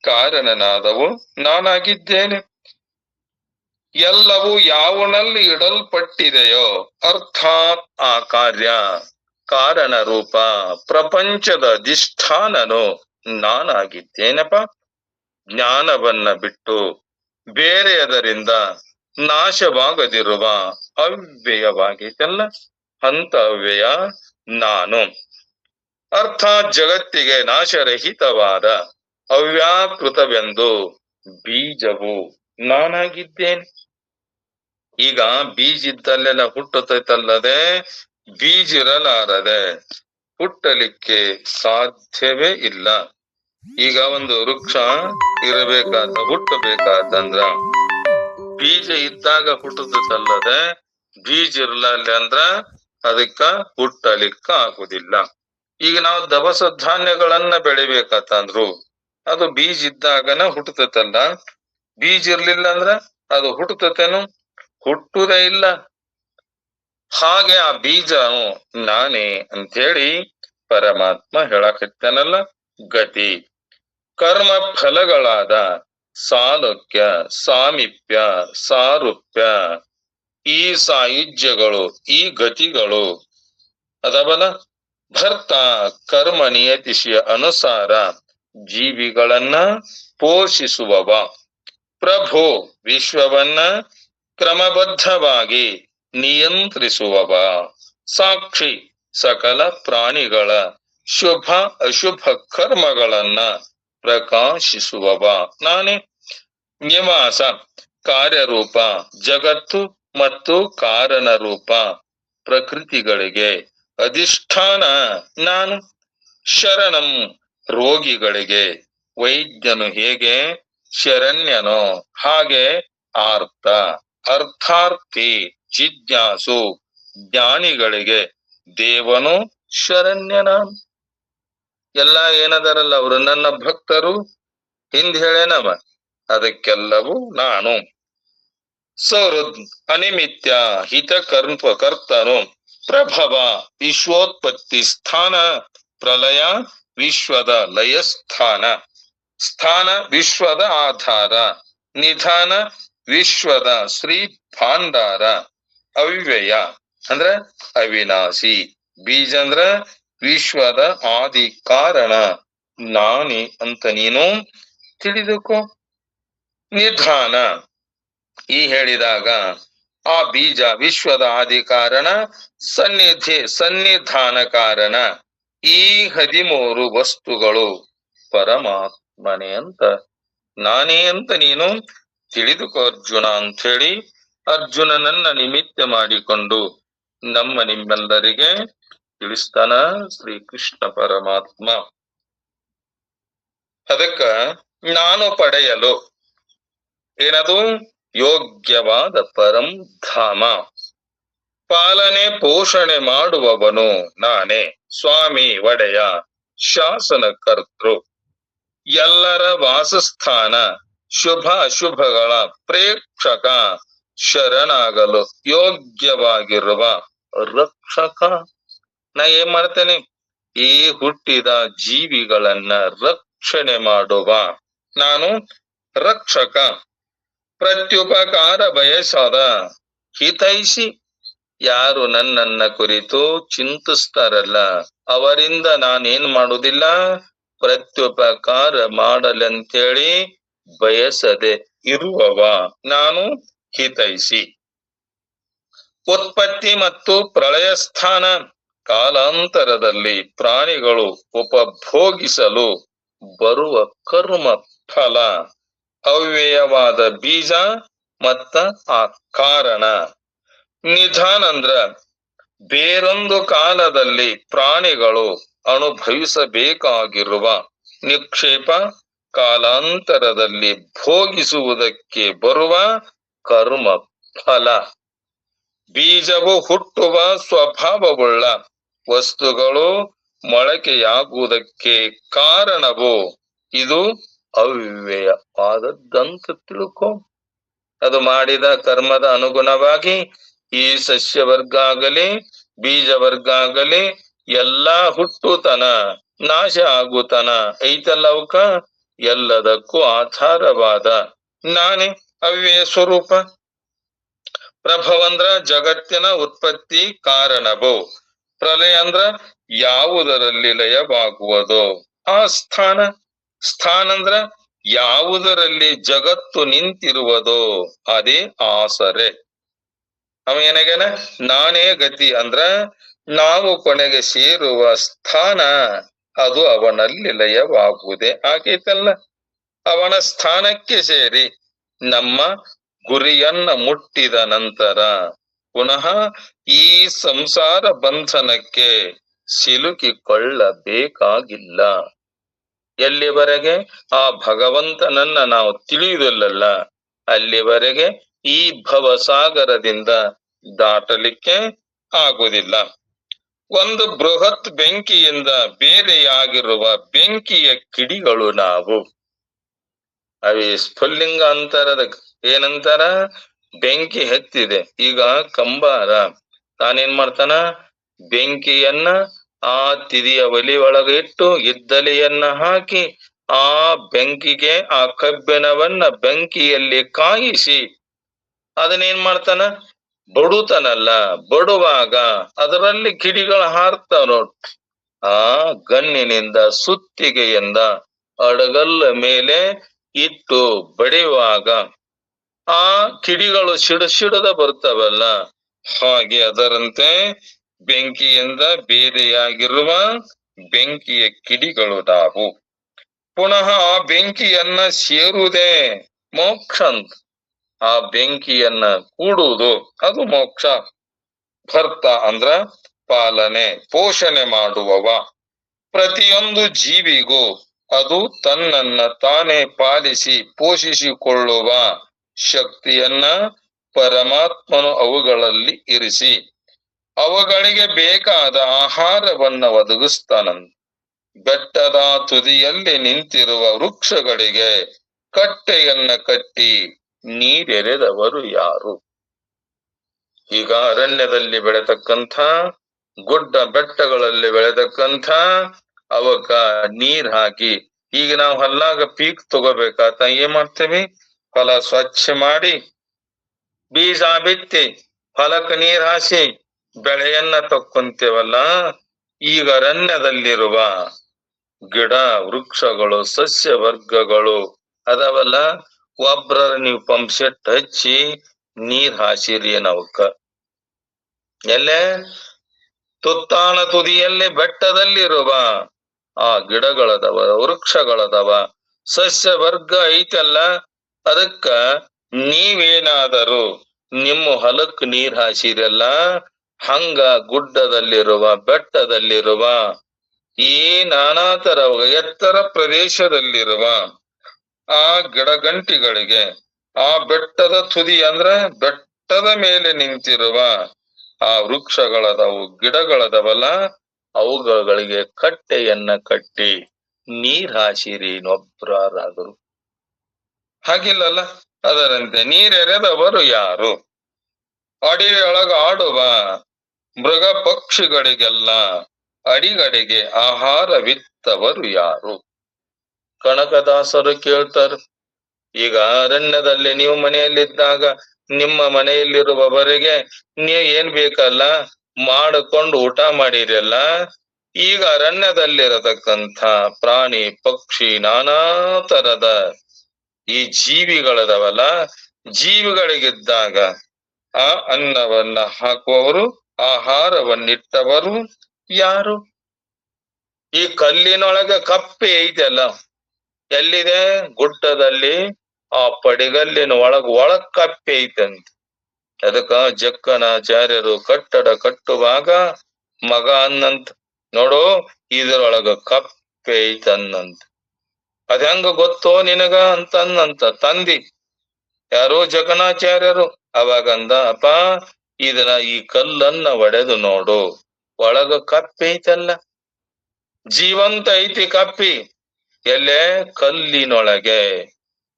ಕಾರಣನಾದವು ನಾನಾಗಿದ್ದೇನೆ. ಎಲ್ಲವೂ ಯಾವುನಲ್ಲಿ ಇಡಲ್ಪಟ್ಟಿದೆಯೋ ಅರ್ಥಾತ್ ಆ ಕಾರ್ಯ ಕಾರಣ ರೂಪ ಪ್ರಪಂಚದ ಅಧಿಷ್ಠಾನನು ನಾನಾಗಿದ್ದೇನಪ್ಪ. ಜ್ಞಾನವನ್ನ ಬಿಟ್ಟು ಬೇರೆಯದರಿಂದ ನಾಶವಾಗದಿರುವ ಅವ್ಯಯವಾಗೈತಲ್ಲ ಅಂತ ಅವ್ಯಯ ನಾನು. ಅರ್ಥಾತ್ ಜಗತ್ತಿಗೆ ನಾಶರಹಿತವಾದ ಅವ್ಯಾಕೃತವೆಂದು ಬೀಜವು ನಾನಾಗಿದ್ದೇನೆ. ಈಗ ಬೀಜ ಇದ್ದಲ್ಲೆಲ್ಲ ಹುಟ್ಟುತ್ತೈತಲ್ಲದೆ ಬೀಜ ಇರಲಾರದೆ ಹುಟ್ಟಲಿಕ್ಕೆ ಸಾಧ್ಯವೇ ಇಲ್ಲ. ಈಗ ಒಂದು ವೃಕ್ಷ ಹುಟ್ಟಬೇಕಾತಂದ್ರ ಬೀಜ ಇದ್ದಾಗ ಹುಟ್ಟುತ್ತಲ್ಲದೆ ಬೀಜ ಇರ್ಲಿಲ್ಲ ಅಂದ್ರ ಅದಕ್ಕ ಹುಟ್ಟಲಿಕ್ಕ ಆಗುದಿಲ್ಲ. ಈಗ ನಾವು ದವಸ ಧಾನ್ಯಗಳನ್ನ ಬೆಳಿಬೇಕಂತಂದ್ರು ಅದು ಬೀಜ ಇದ್ದಾಗನ ಹುಟ್ಟುತ್ತಲ್ಲ. ಬೀಜ ಇರ್ಲಿಲ್ಲ ಅಂದ್ರ ಅದು ಹುಟ್ಟುತ್ತೇನು? ಹುಟ್ಟುದೇ ಇಲ್ಲ. ಹಾಗೆ ಆ ಬೀಜ ನಾನೇ ಅಂತೇಳಿ ಪರಮಾತ್ಮ ಹೇಳಕತ್ತಾನಲ್ಲ. ಗತಿ ಕರ್ಮ ಫಲಗಳಾದ ಸಾಲೋಕ್ಯ, ಸಾಮೀಪ್ಯ, ಸಾರೂಪ್ಯ, ಈ ಸಾಯುಜ್ಯಗಳು, ಈ ಗತಿಗಳು ಅದವಲ್ಲ ಭರ್ತ ಕರ್ಮ ನಿಯತಿಸಿಯ ಅನುಸಾರ ಜೀವಿಗಳನ್ನ ಪೋಷಿಸುವವ. ಪ್ರಭು ವಿಶ್ವವನ್ನ ಕ್ರಮಬದ್ಧವಾಗಿ ನಿಯಂತ್ರಿಸುವವ. ಸಾಕ್ಷಿ ಸಕಲ ಪ್ರಾಣಿಗಳ ಶುಭ ಅಶುಭ ಕರ್ಮಗಳನ್ನ ಪ್ರಕಾಶಿಸುವವ ನಾನೇ. ನಿವಾಸ ಕಾರ್ಯರೂಪ ಜಗತ್ತು ಮತ್ತು ಕಾರಣ ರೂಪ ಪ್ರಕೃತಿಗಳಿಗೆ ಅಧಿಷ್ಠಾನ ನಾನು. ಶರಣಂ ರೋಗಿಗಳಿಗೆ ವೈದ್ಯನು ಹೇಗೆ ಶರಣ್ಯನೋ ಹಾಗೆ ಆರ್ತ ಅರ್ಥಾರ್ಥಿ ಜಿಜ್ಞಾಸು ಜ್ಞಾನಿಗಳಿಗೆ ದೇವನು ಶರಣ್ಯನ. ಎಲ್ಲ ಏನದಾರಲ್ಲ ಅವರು ನನ್ನ ಭಕ್ತರು ಹಿಂದ್ ಹೇಳೇನವ ಅದಕ್ಕೆಲ್ಲವೂ ನಾನು. ಸಹೃದ್ ಅನಿಮಿತ್ಯ ಹಿತ ಕರ್ತನು ಪ್ರಭವ ವಿಶ್ವೋತ್ಪತ್ತಿ ಸ್ಥಾನ ಪ್ರಲಯ ವಿಶ್ವದ ಲಯಸ್ಥಾನ. ಸ್ಥಾನ ವಿಶ್ವದ ಆಧಾರ, ನಿಧಾನ ವಿಶ್ವದ ಶ್ರೀ ಭಾಂಡಾರ. ಅವ್ಯಯ ಅಂದ್ರ ಅವಿನಾಶಿ, ಬೀಜ ಅಂದ್ರ ವಿಶ್ವದ ಆದಿ ಕಾರಣ ನಾನಿ ಅಂತ ನೀನು ತಿಳಿದುಕೋ. ನಿಧಾನ ಈ ಹೇಳಿದಾಗ ಆ ಬೀಜ ವಿಶ್ವದ ಆದಿ ಕಾರಣ, ಸನ್ನಿಧಾನ ಕಾರಣ. ಈ 13 ವಸ್ತುಗಳು ಪರಮಾತ್ಮನೇ ಅಂತ ನಾನೇ ಅಂತ ನೀನು ತಿಳಿದುಕೋ ಅರ್ಜುನ ಅಂತ ಹೇಳಿ ಅರ್ಜುನನನ್ನ ನಿಮಿತ್ತ ಮಾಡಿಕೊಂಡು ನಿಮ್ಮೆಲ್ಲರಿಗೆ ತಿಳಿಸ್ತಾನ ಶ್ರೀಕೃಷ್ಣ ಪರಮಾತ್ಮ. ಅದಕ್ಕ ನಾನು ಪಡೆಯಲು ಏನದು ಯೋಗ್ಯವಾದ ಪರಂ ಧಾಮ. ಪಾಲನೆ ಪೋಷಣೆ ಮಾಡುವವನು ನಾನೇ. ಸ್ವಾಮಿ ಒಡೆಯ ಶಾಸನ ಕರ್ತೃ. ಎಲ್ಲರ ವಾಸಸ್ಥಾನ ಶುಭ ಅಶುಭಗಳ ಪ್ರೇಕ್ಷಕ. ಶರಣಾಗಲು ಯೋಗ್ಯವಾಗಿರುವ ರಕ್ಷಕ. ನಾ ಏನ್ ಮಾಡ್ತೇನೆ? ಈ ಹುಟ್ಟಿದ ಜೀವಿಗಳನ್ನ ರಕ್ಷಣೆ ಮಾಡುವ ನಾನು ರಕ್ಷಕ. ಪ್ರತ್ಯುಪಕಾರ ಬಯಸದ ಹಿತೈಷಿ. ಯಾರು ನನ್ನನ್ನ ಕುರಿತು ಚಿಂತಿಸ್ತಾರಲ್ಲ ಅವರಿಂದ ನಾನೇನ್ ಮಾಡುದಿಲ್ಲ, ಪ್ರತ್ಯುಪಕಾರ ಮಾಡಲಂತೇಳಿ ಬಯಸದೆ ಇರುವವ ನಾನು ಹಿತೈಷಿ. ಉತ್ಪತ್ತಿ ಮತ್ತು ಪ್ರಳಯ ಸ್ಥಾನ. ಕಾಲಾಂತರದಲ್ಲಿ ಪ್ರಾಣಿಗಳು ಉಪಭೋಗಿಸಲು ಬರುವ ಕರ್ಮ ಫಲ. ಅವ್ಯಯವಾದ ಬೀಜ ಮತ್ತ ಆ ಕಾರಣ. ನಿಧಾನ ಅಂದ್ರ ಬೇರೊಂದು ಕಾಲದಲ್ಲಿ ಪ್ರಾಣಿಗಳು ಅನುಭವಿಸಬೇಕಾಗಿರುವ ನಿಕ್ಷೇಪ. ಕಾಲಾಂತರದಲ್ಲಿ ಭೋಗಿಸುವುದಕ್ಕೆ ಬರುವ ಕರ್ಮ ಫಲ. ಬೀಜವು ಹುಟ್ಟುವ ಸ್ವಭಾವವುಳ್ಳ ವಸ್ತುಗಳು ಮೊಳಕೆಯಾಗುವುದಕ್ಕೆ ಕಾರಣವು ಇದು ಅವ್ಯಯವಾದದ್ದಂತ ತಿಳ್ಕೊ. ಅದು ಮಾಡಿದ ಕರ್ಮದ ಅನುಗುಣವಾಗಿ ಈ ಸಸ್ಯ ವರ್ಗ ಆಗಲಿ ಬೀಜ ವರ್ಗ ಆಗಲಿ ಎಲ್ಲಾ ಹುಟ್ಟುತನ ನಾಶ ಆಗುತನ ಐತಲ್ಲ ಅವಕ್ಕ ಎಲ್ಲದಕ್ಕೂ ಆಧಾರವಾದ ನಾನೇ ಅವ್ಯಯ ಸ್ವರೂಪ. ಪ್ರಭವಂದ್ರ ಜಗತ್ತಿನ ಉತ್ಪತ್ತಿ ಕಾರಣವು, ಪ್ರಲಯ ಅಂದ್ರ ಯಾವುದರಲ್ಲಿ ಲಯವಾಗುವುದೋ ಆ ಸ್ಥಾನ, ಸ್ಥಾನ ಅಂದ್ರ ಯಾವುದರಲ್ಲಿ ಜಗತ್ತು ನಿಂತಿರುವುದೋ ಅದೇ ಆಸರೆ. ಅವ ಏನಾಗ್ಯಾನ, ನಾನೇ ಗತಿ ಅಂದ್ರ ನಾವು ಕೊನೆಗೆ ಸೇರುವ ಸ್ಥಾನ ಅದು ಅವನಲ್ಲಿ ಲಯವಾಗುವುದೇ ಆಗೈತಲ್ಲ. ಅವನ ಸ್ಥಾನಕ್ಕೆ ಸೇರಿ ನಮ್ಮ ಗುರಿಯನ್ನ ಮುಟ್ಟಿದ ನಂತರ ಪುನಃ ಈ ಸಂಸಾರ ಬಂಧನಕ್ಕೆ ಸಿಲುಕಿಕೊಳ್ಳಬೇಕಾಗಿಲ್ಲ. ಎಲ್ಲಿವರೆಗೆ ಆ ಭಗವಂತನನ್ನ ನಾವು ತಿಳಿಯುವುದಿಲ್ಲಲ್ಲ ಅಲ್ಲಿವರೆಗೆ ಈ ಭವಸಾಗರದಿಂದ ದಾಟಲಿಕ್ಕೆ ಆಗುವುದಿಲ್ಲ. ಒಂದು ಬೃಹತ್ ಬೆಂಕಿಯಿಂದ ಬೇರೆಯಾಗಿರುವ ಬೆಂಕಿಯ ಕಿಡಿಗಳು ನಾವು. ಅವಿ ಸ್ಫುಲ್ಲಿಂಗ ಅಂತಾರದ, ಏನಂತಾರ, ಬೆಂಕಿ ಹತ್ತಿದೆ. ಈಗ ಕಂಬಾರ ತಾನೇನ್ ಮಾಡ್ತಾನ, ಬೆಂಕಿಯನ್ನ ಆ ತಿದಿಯ ಒಲಿ ಒಳಗೆ ಇಟ್ಟು ಇದ್ದಲಿಯನ್ನ ಹಾಕಿ ಆ ಬೆಂಕಿಗೆ ಆ ಕಬ್ಬಿಣವನ್ನ ಬೆಂಕಿಯಲ್ಲಿ ಕಾಯಿಸಿ ಅದನ್ನೇನ್ ಮಾಡ್ತಾನ, ಬಡುತನಲ್ಲ. ಬಡುವಾಗ ಅದರಲ್ಲಿ ಕಿಡಿಗಳು ಹಾರ್ತಾವ ನೋಡ್. ಆ ಗಣ್ಣಿನಿಂದ ಸುತ್ತಿಗೆಯಿಂದ ಅಡಗಲ್ಲ ಮೇಲೆ ಇಟ್ಟು ಬಡಿಯುವಾಗ ಆ ಕಿಡಿಗಳು ಸಿಡದ ಬರ್ತಾವಲ್ಲ, ಹಾಗೆ ಅದರಂತೆ ಬೆಂಕಿಯಿಂದ ಬೇರೆಯಾಗಿರುವ ಬೆಂಕಿಯ ಕಿಡಿಗಳು ನಾವು. ಪುನಃ ಆ ಬೆಂಕಿಯನ್ನ ಸೇರುವುದೇ ಮೋಕ್ಷ ಅಂತ. ಆ ಬೆಂಕಿಯನ್ನ ಕೂಡುವುದು ಅದು ಮೋಕ್ಷ. ಭರ್ತ ಅಂದ್ರ ಪಾಲನೆ ಪೋಷಣೆ ಮಾಡುವವ. ಪ್ರತಿಯೊಂದು ಜೀವಿಗೂ ಅದು ತನ್ನನ್ನ ತಾನೇ ಪಾಲಿಸಿ ಪೋಷಿಸಿಕೊಳ್ಳುವ ಶಕ್ತಿಯನ್ನ ಪರಮಾತ್ಮನು ಅವುಗಳಲ್ಲಿ ಇರಿಸಿ ಅವುಗಳಿಗೆ ಬೇಕಾದ ಆಹಾರವನ್ನ ಒದಗಿಸ್ತಾನಂತ. ಬೆಟ್ಟದ ತುದಿಯಲ್ಲಿ ನಿಂತಿರುವ ವೃಕ್ಷಗಳಿಗೆ ಕಟ್ಟೆಯನ್ನ ಕಟ್ಟಿ ನೀರೆರೆದವರು ಯಾರು? ಈಗ ಅರಣ್ಯದಲ್ಲಿ ಬೆಳೆತಕ್ಕಂಥ, ಗುಡ್ಡ ಬೆಟ್ಟಗಳಲ್ಲಿ ಬೆಳೆತಕ್ಕಂಥ ಅವಕ್ಕ ನೀರ್ ಹಾಕಿ, ಈಗ ನಾವು ಹೊಲ್ಲಾಗ ಪೀಕ್ ತಗೋಬೇಕಾತ ಏನ್ ಮಾಡ್ತೇವಿ, ಹೊಲ ಸ್ವಚ್ಛ ಮಾಡಿ ಬೀಜ ಬಿತ್ತಿ ಹೊಲಕ್ಕೆ ನೀರ್ ಹಾಸಿ ಬೆಳೆಯನ್ನ ತಕ್ಕೊಂತೇವಲ್ಲ. ಈಗ ಅರಣ್ಯದಲ್ಲಿರುವ ಗಿಡ ವೃಕ್ಷಗಳು ಸಸ್ಯ ವರ್ಗಗಳು ಅದಾವಲ್ಲ, ಒಬ್ರ ನೀವು ಪಂಪ್ ಸೆಟ್ ಹಚ್ಚಿ ನೀರ್ ಹಾಸಿರಿ ಏನವಕ್ಕ. ಎಲ್ಲೇ ತುತ್ತಾನ ತುದಿಯಲ್ಲಿ ಬೆಟ್ಟದಲ್ಲಿರುವ ಆ ಗಿಡಗಳದವ, ವೃಕ್ಷಗಳದವ, ಸಸ್ಯ ವರ್ಗ ಐತಲ್ಲ, ಅದಕ್ಕ ನೀವೇನಾದರೂ ನಿಮ್ಮ ಹೊಲಕ್ ನೀರ್ ಹಾಸಿರಲ್ಲ, ಹಂಗ ಗುಡ್ಡದಲ್ಲಿರುವ ಬೆಟ್ಟದಲ್ಲಿರುವ ಈ ನಾನಾ ತರ ಎತ್ತರ ಪ್ರದೇಶದಲ್ಲಿರುವ ಆ ಗಿಡಗಂಟಿಗಳಿಗೆ, ಆ ಬೆಟ್ಟದ ತುದಿ ಅಂದ್ರ ಬೆಟ್ಟದ ಮೇಲೆ ನಿಂತಿರುವ ಆ ವೃಕ್ಷಗಳದವು, ಗಿಡಗಳದವಲ್ಲ, ಅವುಗಳಿಗೆ ಕಟ್ಟೆಯನ್ನ ಕಟ್ಟಿ ನೀರ್ ಹಾಸಿರಿ ಇನ್ನೊಬ್ರಾದರೂ. ಹಾಗಿಲ್ಲಲ್ಲ, ಅದರಂತೆ ನೀರೆರೆದವರು ಯಾರು? ಅಡಿಯೊಳಗ ಆಡುವ ಮೃಗ ಪಕ್ಷಿಗಳಿಗೆಲ್ಲ ಅಡಿಗಡಿಗೆ ಆಹಾರವಿತ್ತವರು ಯಾರು? ಕನಕದಾಸರು ಕೇಳ್ತಾರ. ಈಗ ಅರಣ್ಯದಲ್ಲಿ ನೀವು ಮನೆಯಲ್ಲಿದ್ದಾಗ ನಿಮ್ಮ ಮನೆಯಲ್ಲಿರುವವರಿಗೆ ನೀವು ಏನ್ ಬೇಕಲ್ಲ ಮಾಡಿಕೊಂಡು ಊಟ ಮಾಡಿರಲ್ಲ. ಈಗ ಅರಣ್ಯದಲ್ಲಿರತಕ್ಕಂಥ ಪ್ರಾಣಿ ಪಕ್ಷಿ ನಾನಾ ತರದ ಈ ಜೀವಿಗಳದವಲ್ಲ, ಜೀವಿಗಳಿಗಿದ್ದಾಗ ಆ ಅನ್ನವನ್ನ ಹಾಕುವವರು, ಆಹಾರವನ್ನಿಟ್ಟವರು ಯಾರು? ಈ ಕಲ್ಲಿನೊಳಗೆ ಕಪ್ಪೆ ಐತಲ್ಲ, ಎಲ್ಲಿದೆ? ಗುಡ್ಡದಲ್ಲಿ ಆ ಪಡಿಗಲ್ಲಿನ ಒಳಗ್ ಕಪ್ಪೆ ಐತಂತ. ಅದಕ್ಕ ಜಕ್ಕನಾಚಾರ್ಯರು ಕಟ್ಟಡ ಕಟ್ಟುವಾಗ ಮಗ ಅನ್ನಂತ, ನೋಡು ಇದ್ರೊಳಗ ಕಪ್ಪೆ ಐತನ್ನಂತ. ಅದ ಹೆಂಗ ಗೊತ್ತೋ ನಿನಗ ಅಂತಂದಂತ ತಂದಿ. ಯಾರೋ ಜಕಣಾಚಾರ್ಯರು ಅವಾಗಂದ, ಅಪ್ಪ ಇದನ್ನ ಈ ಕಲ್ಲನ್ನ ಒಡೆದು ನೋಡು, ಒಳಗ ಕಪ್ಪೆ ಐತಲ್ಲ, ಜೀವಂತ ಐತಿ ಕಪ್ಪಿ. ಎಲ್ಲೇ? ಕಲ್ಲಿನೊಳಗೆ.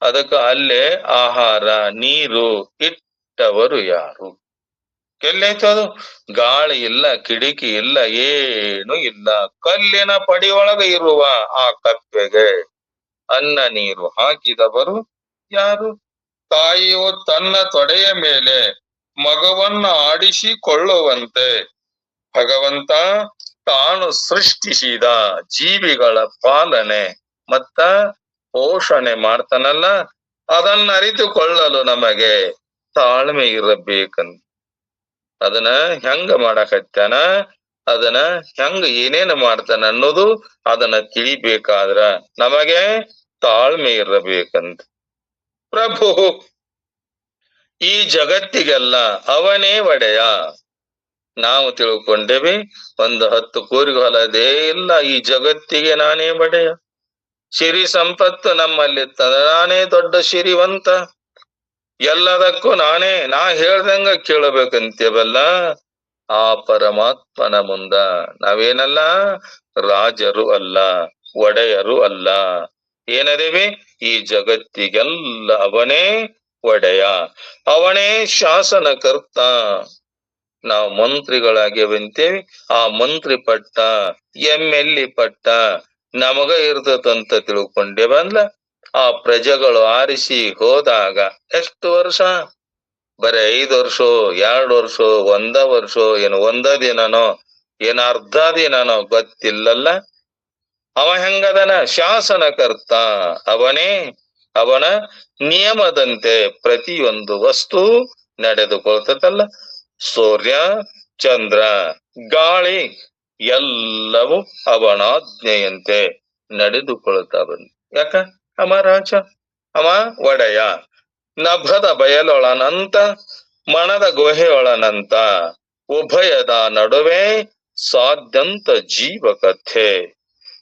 ಅದಕ್ಕ ಅಲ್ಲೇ ಆಹಾರ ನೀರು ಇಟ್ಟವರು ಯಾರು? ಎಲ್ಲೈತದು? ಗಾಳಿ ಇಲ್ಲ, ಕಿಡಿಕಿ ಇಲ್ಲ, ಏನು ಇಲ್ಲ, ಕಲ್ಲಿನ ಪಡಿಯೊಳಗ ಇರುವ ಆ ಕಪ್ಪೆಗೆ ಅನ್ನ ನೀರು ಹಾಕಿದವರು ಯಾರು? ತಾಯಿಯು ತನ್ನ ತೊಡೆಯ ಮೇಲೆ ಮಗವನ್ನ ಆಡಿಸಿಕೊಳ್ಳುವಂತೆ ಭಗವಂತ ತಾನು ಸೃಷ್ಟಿಸಿದ ಜೀವಿಗಳ ಪಾಲನೆ ಮತ್ತ ಪೋಷಣೆ ಮಾಡ್ತಾನಲ್ಲ, ಅದನ್ನ ಅರಿತುಕೊಳ್ಳಲು ನಮಗೆ ತಾಳ್ಮೆ ಇರಬೇಕಂತ. ಅದನ್ನ ಹೆಂಗ ಮಾಡಕತ್ತಾನ, ಅದನ್ನ ಹೆಂಗ ಏನೇನು ಮಾಡ್ತಾನ ಅನ್ನೋದು ಅದನ್ನ ತಿಳಿಬೇಕಾದ್ರ ನಮಗೆ ತಾಳ್ಮೆ ಇರಬೇಕಂತ. ಪ್ರಭು ಈ ಜಗತ್ತಿಗೆಲ್ಲ ಅವನೇ ಒಡೆಯ. ನಾವು ತಿಳ್ಕೊಂಡೇವಿ ಒಂದು 10 ಕೂರಿಗೆ ಹೊಲದೇ ಇಲ್ಲ, ಈ ಜಗತ್ತಿಗೆ ನಾನೇ ಒಡೆಯ. ಸಿರಿ ಸಂಪತ್ತು ನಮ್ಮಲ್ಲಿ ನಾನೇ ದೊಡ್ಡ ಸಿರಿವಂತ, ಎಲ್ಲದಕ್ಕೂ ನಾ ಹೇಳ್ದಂಗ ಕೇಳಬೇಕಂತೇವಲ್ಲ. ಆ ಪರಮಾತ್ಮನ ಮುಂದ ನಾವೇನಲ್ಲ, ರಾಜರು ಅಲ್ಲ, ಒಡೆಯರು ಅಲ್ಲ. ಏನದೇವಿ? ಈ ಜಗತ್ತಿಗೆಲ್ಲ ಅವನೇ ಒಡೆಯ, ಅವನೇ ಶಾಸನಕರ್ತ. ನಾವು ಮಂತ್ರಿಗಳಾಗ್ಯವಂತೇವಿ, ಆ ಮಂತ್ರಿ ಪಟ್ಟ MLA ಪಟ್ಟ ನಮಗ ಇರ್ತದಂತ ತಿಳ್ಕೊಂಡೇವಲ್ಲ. ಆ ಪ್ರಜೆಗಳು ಆರಿಸಿ ಹೋದಾಗ ಎಷ್ಟು ವರ್ಷ? ಬರೀ 5 ವರ್ಷ, 2 ವರ್ಷ, 1 ವರ್ಷ, ಏನು 1 ದಿನನೋ ಏನ್ ಅರ್ಧ ದಿನನೋ ಗೊತ್ತಿಲ್ಲಲ್ಲ. ಅವ ಹೆಂಗದನ? ಶಾಸನಕರ್ತ ಅವನೇ. ಅವನ ನಿಯಮದಂತೆ ಪ್ರತಿಯೊಂದು ವಸ್ತು ನಡೆದುಕೊಳ್ತದಲ್ಲ. ಸೂರ್ಯ, ಚಂದ್ರ, ಗಾಳಿ ಎಲ್ಲವೂ ಅವನಾಜ್ಞೆಯಂತೆ ನಡೆದುಕೊಳ್ತಾ ಬಂದ. ಯಾಕ? ಅವ ರಾಜ, ಅವ ಒಡೆಯ. ನಭದ ಬಯಲೊಳನಂತ ಮಣದ ಗುಹೆಯೊಳನಂತ ಉಭಯದ ನಡುವೆ ಸಾಧ್ಯಂತ ಜೀವ ಕಥೆ.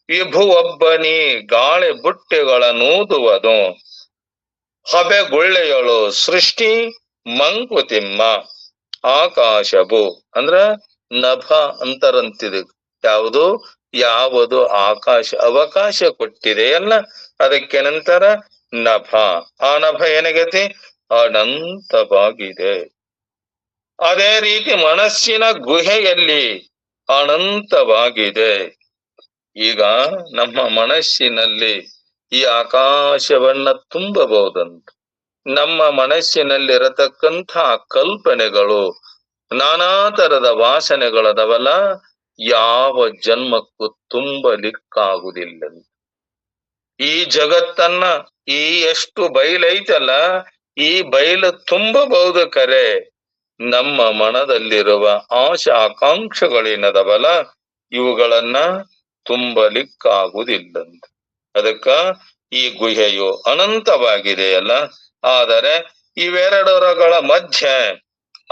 ವಿಭು ಒಬ್ಬನಿ ಗಾಳಿ ಬುಟ್ಟೆಗಳನ್ನೂದುವುದು, ಹಬೆಗುಳ್ಳೆಯಳು ಸೃಷ್ಟಿ ಮಂಕುತಿಮ್ಮ. ಆಕಾಶವು ಅಂದ್ರ ನಭ ಅಂತರಂತಿದೆ. ಯಾವುದು ಯಾವುದು ಆಕಾಶ ಅವಕಾಶ ಕೊಟ್ಟಿದೆಯಲ್ಲ, ಅದಕ್ಕೆ ನಂತರ ನಭ. ಆ ನಭ ಏನಾಗೈತಿ? ಅನಂತವಾಗಿದೆ. ಅದೇ ರೀತಿ ಮನಸ್ಸಿನ ಗುಹೆಯಲ್ಲಿ ಅನಂತವಾಗಿದೆ. ಈಗ ನಮ್ಮ ಮನಸ್ಸಿನಲ್ಲಿ ಈ ಆಕಾಶವನ್ನ ತುಂಬಬಹುದಂತ. ನಮ್ಮ ಮನಸ್ಸಿನಲ್ಲಿರತಕ್ಕಂಥ ಕಲ್ಪನೆಗಳು, ನಾನಾ ತರದ ವಾಸನೆಗಳದವಲ್ಲ, ಯಾವ ಜನ್ಮಕ್ಕೂ ತುಂಬಲಿಕ್ಕಾಗುವುದಿಲ್ಲ. ಈ ಜಗತ್ತನ್ನ, ಈ ಎಷ್ಟು ಬಯಲೈತಲ್ಲ, ಈ ಬಯಲು ತುಂಬಬಹುದು ಕರೆ, ನಮ್ಮ ಮನದಲ್ಲಿರುವ ಆಶಾ ಆಕಾಂಕ್ಷೆಗಳೇನದವಲ್ಲ, ಇವುಗಳನ್ನ ತುಂಬಲಿಕ್ಕಾಗುವುದಿಲ್ಲಂತ. ಅದಕ್ಕ ಈ ಗುಹೆಯು ಅನಂತವಾಗಿದೆಯಲ್ಲ, ಆದರೆ ಇವೆರಡರಗಳ ಮಧ್ಯೆ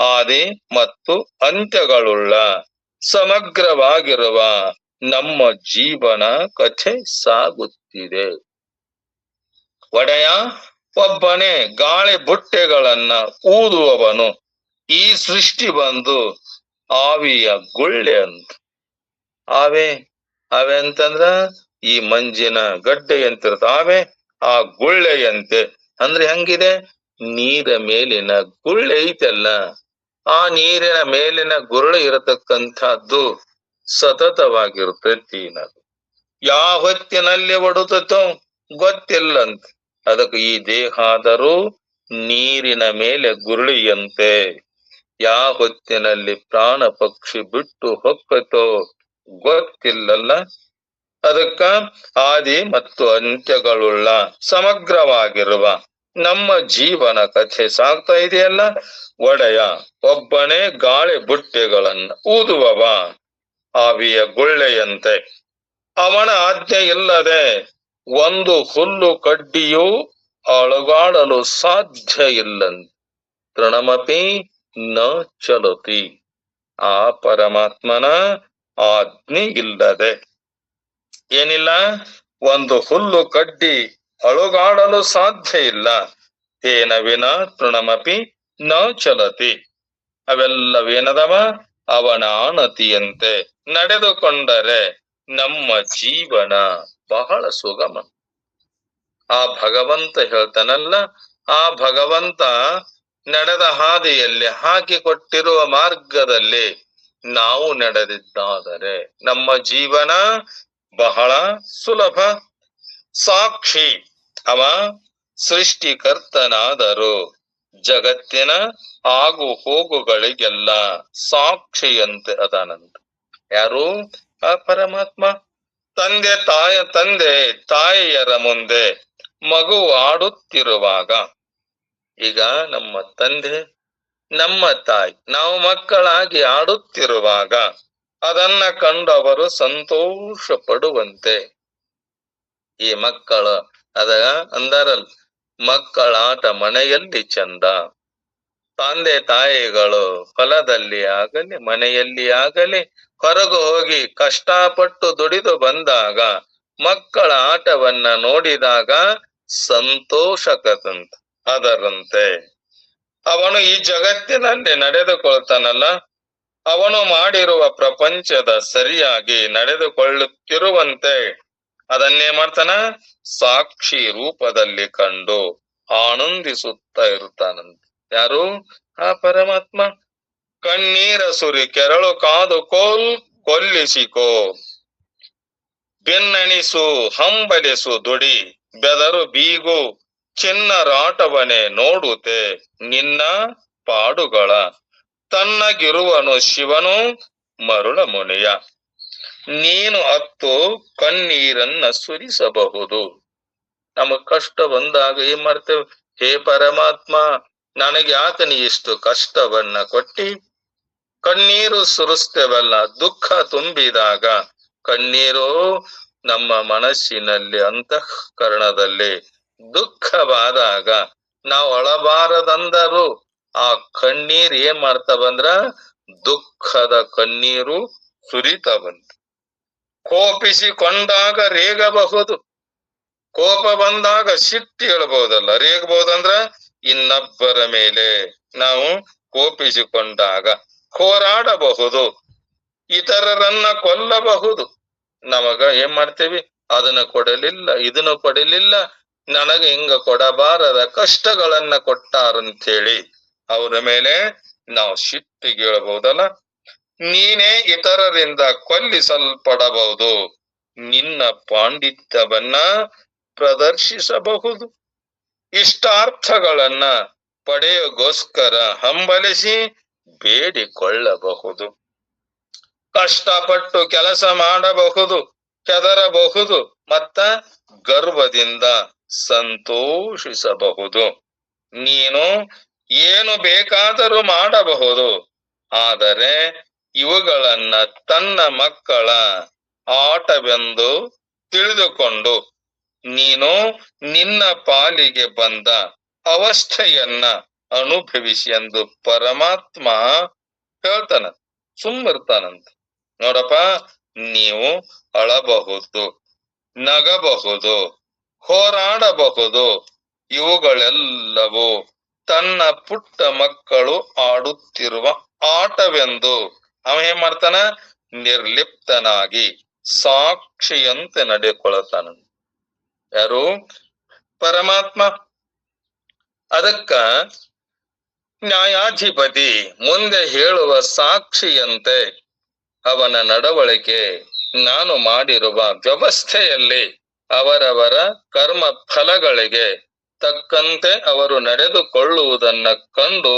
ಆದಿ ಮತ್ತು ಅಂತ್ಯಗಳುಳ್ಳ ಸಮಗ್ರವಾಗಿರುವ ನಮ್ಮ ಜೀವನ ಕಥೆ ಸಾಗುತ್ತಿದೆ. ಒಡೆಯ ಒಬ್ಬನೇ ಗಾಳಿ ಬುಟ್ಟೆಗಳನ್ನ ಊದುವವನು. ಈ ಸೃಷ್ಟಿ ಬಂದು ಆವಿಯ ಗುಳ್ಳೆ ಅಂತ. ಆವೆ ಆವೆ ಅಂತಂದ್ರ ಈ ಮಂಜಿನ ಗಡ್ಡೆ ಎಂತಿರ್ತ ಆವೆ, ಆ ಗುಳ್ಳೆಯಂತೆ. ಅಂದ್ರೆ ಹೆಂಗಿದೆ? ನೀರ ಮೇಲಿನ ಗುಳ್ಳೆ ಐತಲ್ಲ, ಆ ನೀರಿನ ಮೇಲಿನ ಗುರುಳು ಇರತಕ್ಕಂಥದ್ದು ಸತತವಾಗಿರ್ತೈತಿ. ಯಾವ ಹೊತ್ತಿನಲ್ಲಿ ಒಡುತ್ತೋ ಗೊತ್ತಿಲ್ಲಂತ. ಅದಕ್ಕೆ ಈ ದೇಹ ಆದರೂ ನೀರಿನ ಮೇಲೆ ಗುರುಳಿಯಂತೆ. ಯಾವ ಹೊತ್ತಿನಲ್ಲಿ ಪ್ರಾಣ ಪಕ್ಷಿ ಬಿಟ್ಟು ಹೊಕ್ಕತೋ ಗೊತ್ತಿಲ್ಲಲ್ಲ. ಅದಕ್ಕ ಆದಿ ಮತ್ತು ಅಂತ್ಯಗಳುಳ್ಳ ಸಮಗ್ರವಾಗಿರುವ ನಮ್ಮ ಜೀವನ ಕಥೆ ಸಾಗ್ತಾ ಇದೆಯಲ್ಲ. ಒಡೆಯ ಒಬ್ಬನೇ ಗಾಳಿ ಬುಟ್ಟೆಗಳನ್ನ ಊದುವವ, ಆವಿಯ ಗುಳ್ಳೆಯಂತೆ. ಅವನ ಆಜ್ಞೆ ಇಲ್ಲದೆ ಒಂದು ಹುಲ್ಲು ಕಡ್ಡಿಯೂ ಅಳುಗಾಡಲು ಸಾಧ್ಯ ಇಲ್ಲಂತ. ತೃಣಮಪಿ ನ ಚಲತಿ. ಆ ಪರಮಾತ್ಮನ ಆಜ್ಞೆ ಇಲ್ಲದೆ ಏನಿಲ್ಲ, ಒಂದು ಹುಲ್ಲು ಕಡ್ಡಿ ಅಳುಗಾಡಲು ಸಾಧ್ಯ ಇಲ್ಲ. ತೇನ ವಿನ ತೃಣಮಪಿ ನ ಚಲತಿ. ಅವೆಲ್ಲವೇನದವ? ಅವನ ಆಣತಿಯಂತೆ ನಡೆದುಕೊಂಡರೆ ನಮ್ಮ ಜೀವನ ಬಹಳ ಸುಗಮ. ಆ ಭಗವಂತ ಹೇಳ್ತಾನಲ್ಲ, ಆ ಭಗವಂತ ನಡೆದ ಹಾದಿಯಲ್ಲಿ ಹಾಕಿಕೊಟ್ಟಿರುವ ಮಾರ್ಗದಲ್ಲಿ ನಾವು ನಡೆದಿದ್ದಾದರೆ ನಮ್ಮ ಜೀವನ ಬಹಳ ಸುಲಭ. ಸಾಕ್ಷಿ ಅವ ಸೃಷ್ಟಿಕರ್ತನಾದರೂ ಜಗತ್ತಿನ ಆಗು ಹೋಗುಗಳಿಗೆಲ್ಲ ಸಾಕ್ಷಿಯಂತೆ ಅದಾನಂತ. ಯಾರು? ಆ ಪರಮಾತ್ಮ. ತಂದೆ ತಾಯಿಯರ ಮುಂದೆ ಮಗು ಆಡುತ್ತಿರುವಾಗ, ಈಗ ನಮ್ಮ ತಂದೆ ನಮ್ಮ ತಾಯಿ ನಾವು ಮಕ್ಕಳಾಗಿ ಆಡುತ್ತಿರುವಾಗ ಅದನ್ನ ಕಂಡು ಅವರು ಸಂತೋಷ ಪಡುವಂತೆ, ಈ ಮಕ್ಕಳ ಅದ ಅಂದರಲ್ ಮಕ್ಕಳ ಆಟ ಮನೆಯಲ್ಲಿ ಚಂದ. ತಂದೆ ತಾಯಿಗಳು ಹೊಲದಲ್ಲಿ ಆಗಲಿ ಮನೆಯಲ್ಲಿ ಆಗಲಿ ಹೊರಗು ಹೋಗಿ ಕಷ್ಟಪಟ್ಟು ದುಡಿದು ಬಂದಾಗ ಮಕ್ಕಳ ಆಟವನ್ನ ನೋಡಿದಾಗ ಸಂತೋಷಕದಂತ, ಅದರಂತೆ ಅವನು ಈ ಜಗತ್ತಿನಲ್ಲಿ ನಡೆದುಕೊಳ್ತಾನಲ್ಲ, ಅವನು ಮಾಡಿರುವ ಪ್ರಪಂಚದ ಸರಿಯಾಗಿ ನಡೆದುಕೊಳ್ಳುತ್ತಿರುವಂತೆ ಅದನ್ನೇ ಮಾಡ್ತಾನ, ಸಾಕ್ಷಿ ರೂಪದಲ್ಲಿ ಕಂಡು ಆನಂದಿಸುತ್ತಾ ಇರುತ್ತಾನಂತ. ಯಾರು? ಆ ಪರಮಾತ್ಮ. ಕಣ್ಣೀರ ಸುರಿ ಕೆರಳು ಕಾದು ಕೊಲ್ಲಿಸಿಕೋ, ಬೆನ್ನಣಿಸು ಹಂಬಲಿಸು ದುಡಿ, ಬೆದರು ಬೀಗು ಚಿನ್ನರಾಟವನೆ ನೋಡುತ್ತೆ ನಿನ್ನ ಪಾಡುಗಳ, ತನ್ನಗಿರುವನು ಶಿವನು ಮರುಳ ಮುನಿಯ, ನೀನು ಅತ್ತು ಕಣ್ಣೀರನ್ನ ಸುರಿಸಬಹುದು. ನಮಗ್ ಕಷ್ಟ ಬಂದಾಗ ಏನ್ ಮಾಡ್ತೇವೆ? ಹೇ ಪರಮಾತ್ಮ, ನನಗೆ ಯಾಕೆ ನೀ ಇಷ್ಟು ಕಷ್ಟವನ್ನ ಕೊಟ್ಟಿ? ಕಣ್ಣೀರು ಸುರಿಸ್ತೇವಲ್ಲ, ದುಃಖ ತುಂಬಿದಾಗ ಕಣ್ಣೀರು ನಮ್ಮ ಮನಸ್ಸಿನಲ್ಲಿ ಅಂತಃಕರಣದಲ್ಲಿ ದುಃಖವಾದಾಗ ನಾವು ಅಳಬಾರದಂದರು ಆ ಕಣ್ಣೀರ್ ಏನ್ ಮಾಡ್ತಾವಂದ್ರ ದುಃಖದ ಕಣ್ಣೀರು ಸುರಿತಾವಂತ. ಕೋಪಿಸಿಕೊಂಡಾಗ ರೇಗಬಹುದು, ಕೋಪ ಬಂದಾಗ ಸಿಟ್ಟಿ ಹೇಳ್ಬಹುದಲ್ಲ, ರೇಗಬಹುದಂದ್ರ ಇನ್ನೊಬ್ಬರ ಮೇಲೆ ನಾವು ಕೋಪಿಸಿಕೊಂಡಾಗ ಹೋರಾಡಬಹುದು, ಇತರರನ್ನ ಕೊಲ್ಲಬಹುದು. ನಮಗ ಏನ್ ಮಾಡ್ತೇವಿ? ಅದನ್ನ ಕೊಡಲಿಲ್ಲ, ಇದನ್ನ ಕೊಡಲಿಲ್ಲ, ನನಗೆ ಹಿಂಗ ಕೊಡಬಾರದ ಕಷ್ಟಗಳನ್ನ ಕೊಟ್ಟಾರಂತೇಳಿ ಅವರ ಮೇಲೆ ನಾವು ಸಿಟ್ಟಿಗೇಳಬಹುದಲ್ಲ. ನೀನೇ ಇತರರಿಂದ ಕೊಲ್ಲಿಸಲ್ಪಡಬಹುದು, ನಿನ್ನ ಪಾಂಡಿತ್ಯವನ್ನ ಪ್ರದರ್ಶಿಸಬಹುದು, ಇಷ್ಟಾರ್ಥಗಳನ್ನ ಪಡೆಯೋಗೋಸ್ಕರ ಹಂಬಲಿಸಿ ಬೇಡಿಕೊಳ್ಳಬಹುದು, ಕಷ್ಟಪಟ್ಟು ಕೆಲಸ ಮಾಡಬಹುದು, ಕೆದರಬಹುದು, ಮತ್ತ ಗರ್ವದಿಂದ ಸಂತೋಷಿಸಬಹುದು. ನೀನು ಏನು ಬೇಕಾದರೂ ಮಾಡಬಹುದು, ಆದರೆ ಇವುಗಳನ್ನ ತನ್ನ ಮಕ್ಕಳ ಆಟವೆಂದು ತಿಳಿದುಕೊಂಡು ನೀನು ನಿನ್ನ ಪಾಲಿಗೆ ಬಂದ ಅವಸ್ಥೆಯನ್ನ ಅನುಭವಿಸಿ ಎಂದು ಪರಮಾತ್ಮ ಹೇಳ್ತಾನ, ಸುಮ್ಮಿರ್ತಾನಂತ. ನೋಡಪ್ಪ, ನೀವು ಅಳಬಹುದು, ನಗಬಹುದು, ಹೋರಾಡಬಹುದು, ಇವುಗಳೆಲ್ಲವೂ ತನ್ನ ಪುಟ್ಟ ಮಕ್ಕಳು ಆಡುತ್ತಿರುವ ಆಟವೆಂದು ಅವ ಏನ್ ಮಾಡ್ತಾನ? ನಿರ್ಲಿಪ್ತನಾಗಿ ಸಾಕ್ಷಿಯಂತೆ ನಡೆದುಕೊಳ್ಳತಾನ. ಯಾರು? ಪರಮಾತ್ಮ. ಅದಕ್ಕ ನ್ಯಾಯಾಧಿಪತಿ ಮುಂದೆ ಹೇಳುವ ಸಾಕ್ಷಿಯಂತೆ ಅವನ ನಡವಳಿಕೆ, ನಾನು ಮಾಡಿರುವ ವ್ಯವಸ್ಥೆಯಲ್ಲಿ ಅವರವರ ಕರ್ಮ ಫಲಗಳಿಗೆ ತಕ್ಕಂತೆ ಅವರು ನಡೆದುಕೊಳ್ಳುವುದನ್ನ ಕಂಡು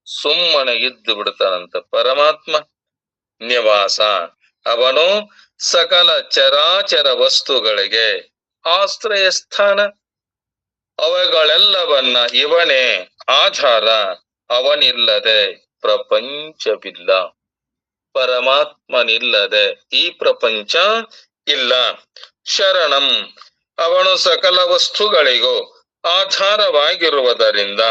ಸುಮ್ಮನೆ ಇದ್ದು ಬಿಡ್ತಾನಂತ ಪರಮಾತ್ಮ. ನಿವಾಸ, ಅವನು ಸಕಲ ಚರಾಚರ ವಸ್ತುಗಳಿಗೆ ಆಶ್ರಯ ಸ್ಥಾನ, ಅವುಗಳೆಲ್ಲವನ್ನ ಇವನೇ ಆಧಾರ, ಅವನಿಲ್ಲದೆ ಪ್ರಪಂಚವಿಲ್ಲ, ಪರಮಾತ್ಮನಿಲ್ಲದೆ ಈ ಪ್ರಪಂಚ ಇಲ್ಲ. ಶರಣಂ, ಅವನು ಸಕಲ ವಸ್ತುಗಳಿಗೂ ಆಧಾರವಾಗಿರುವುದರಿಂದ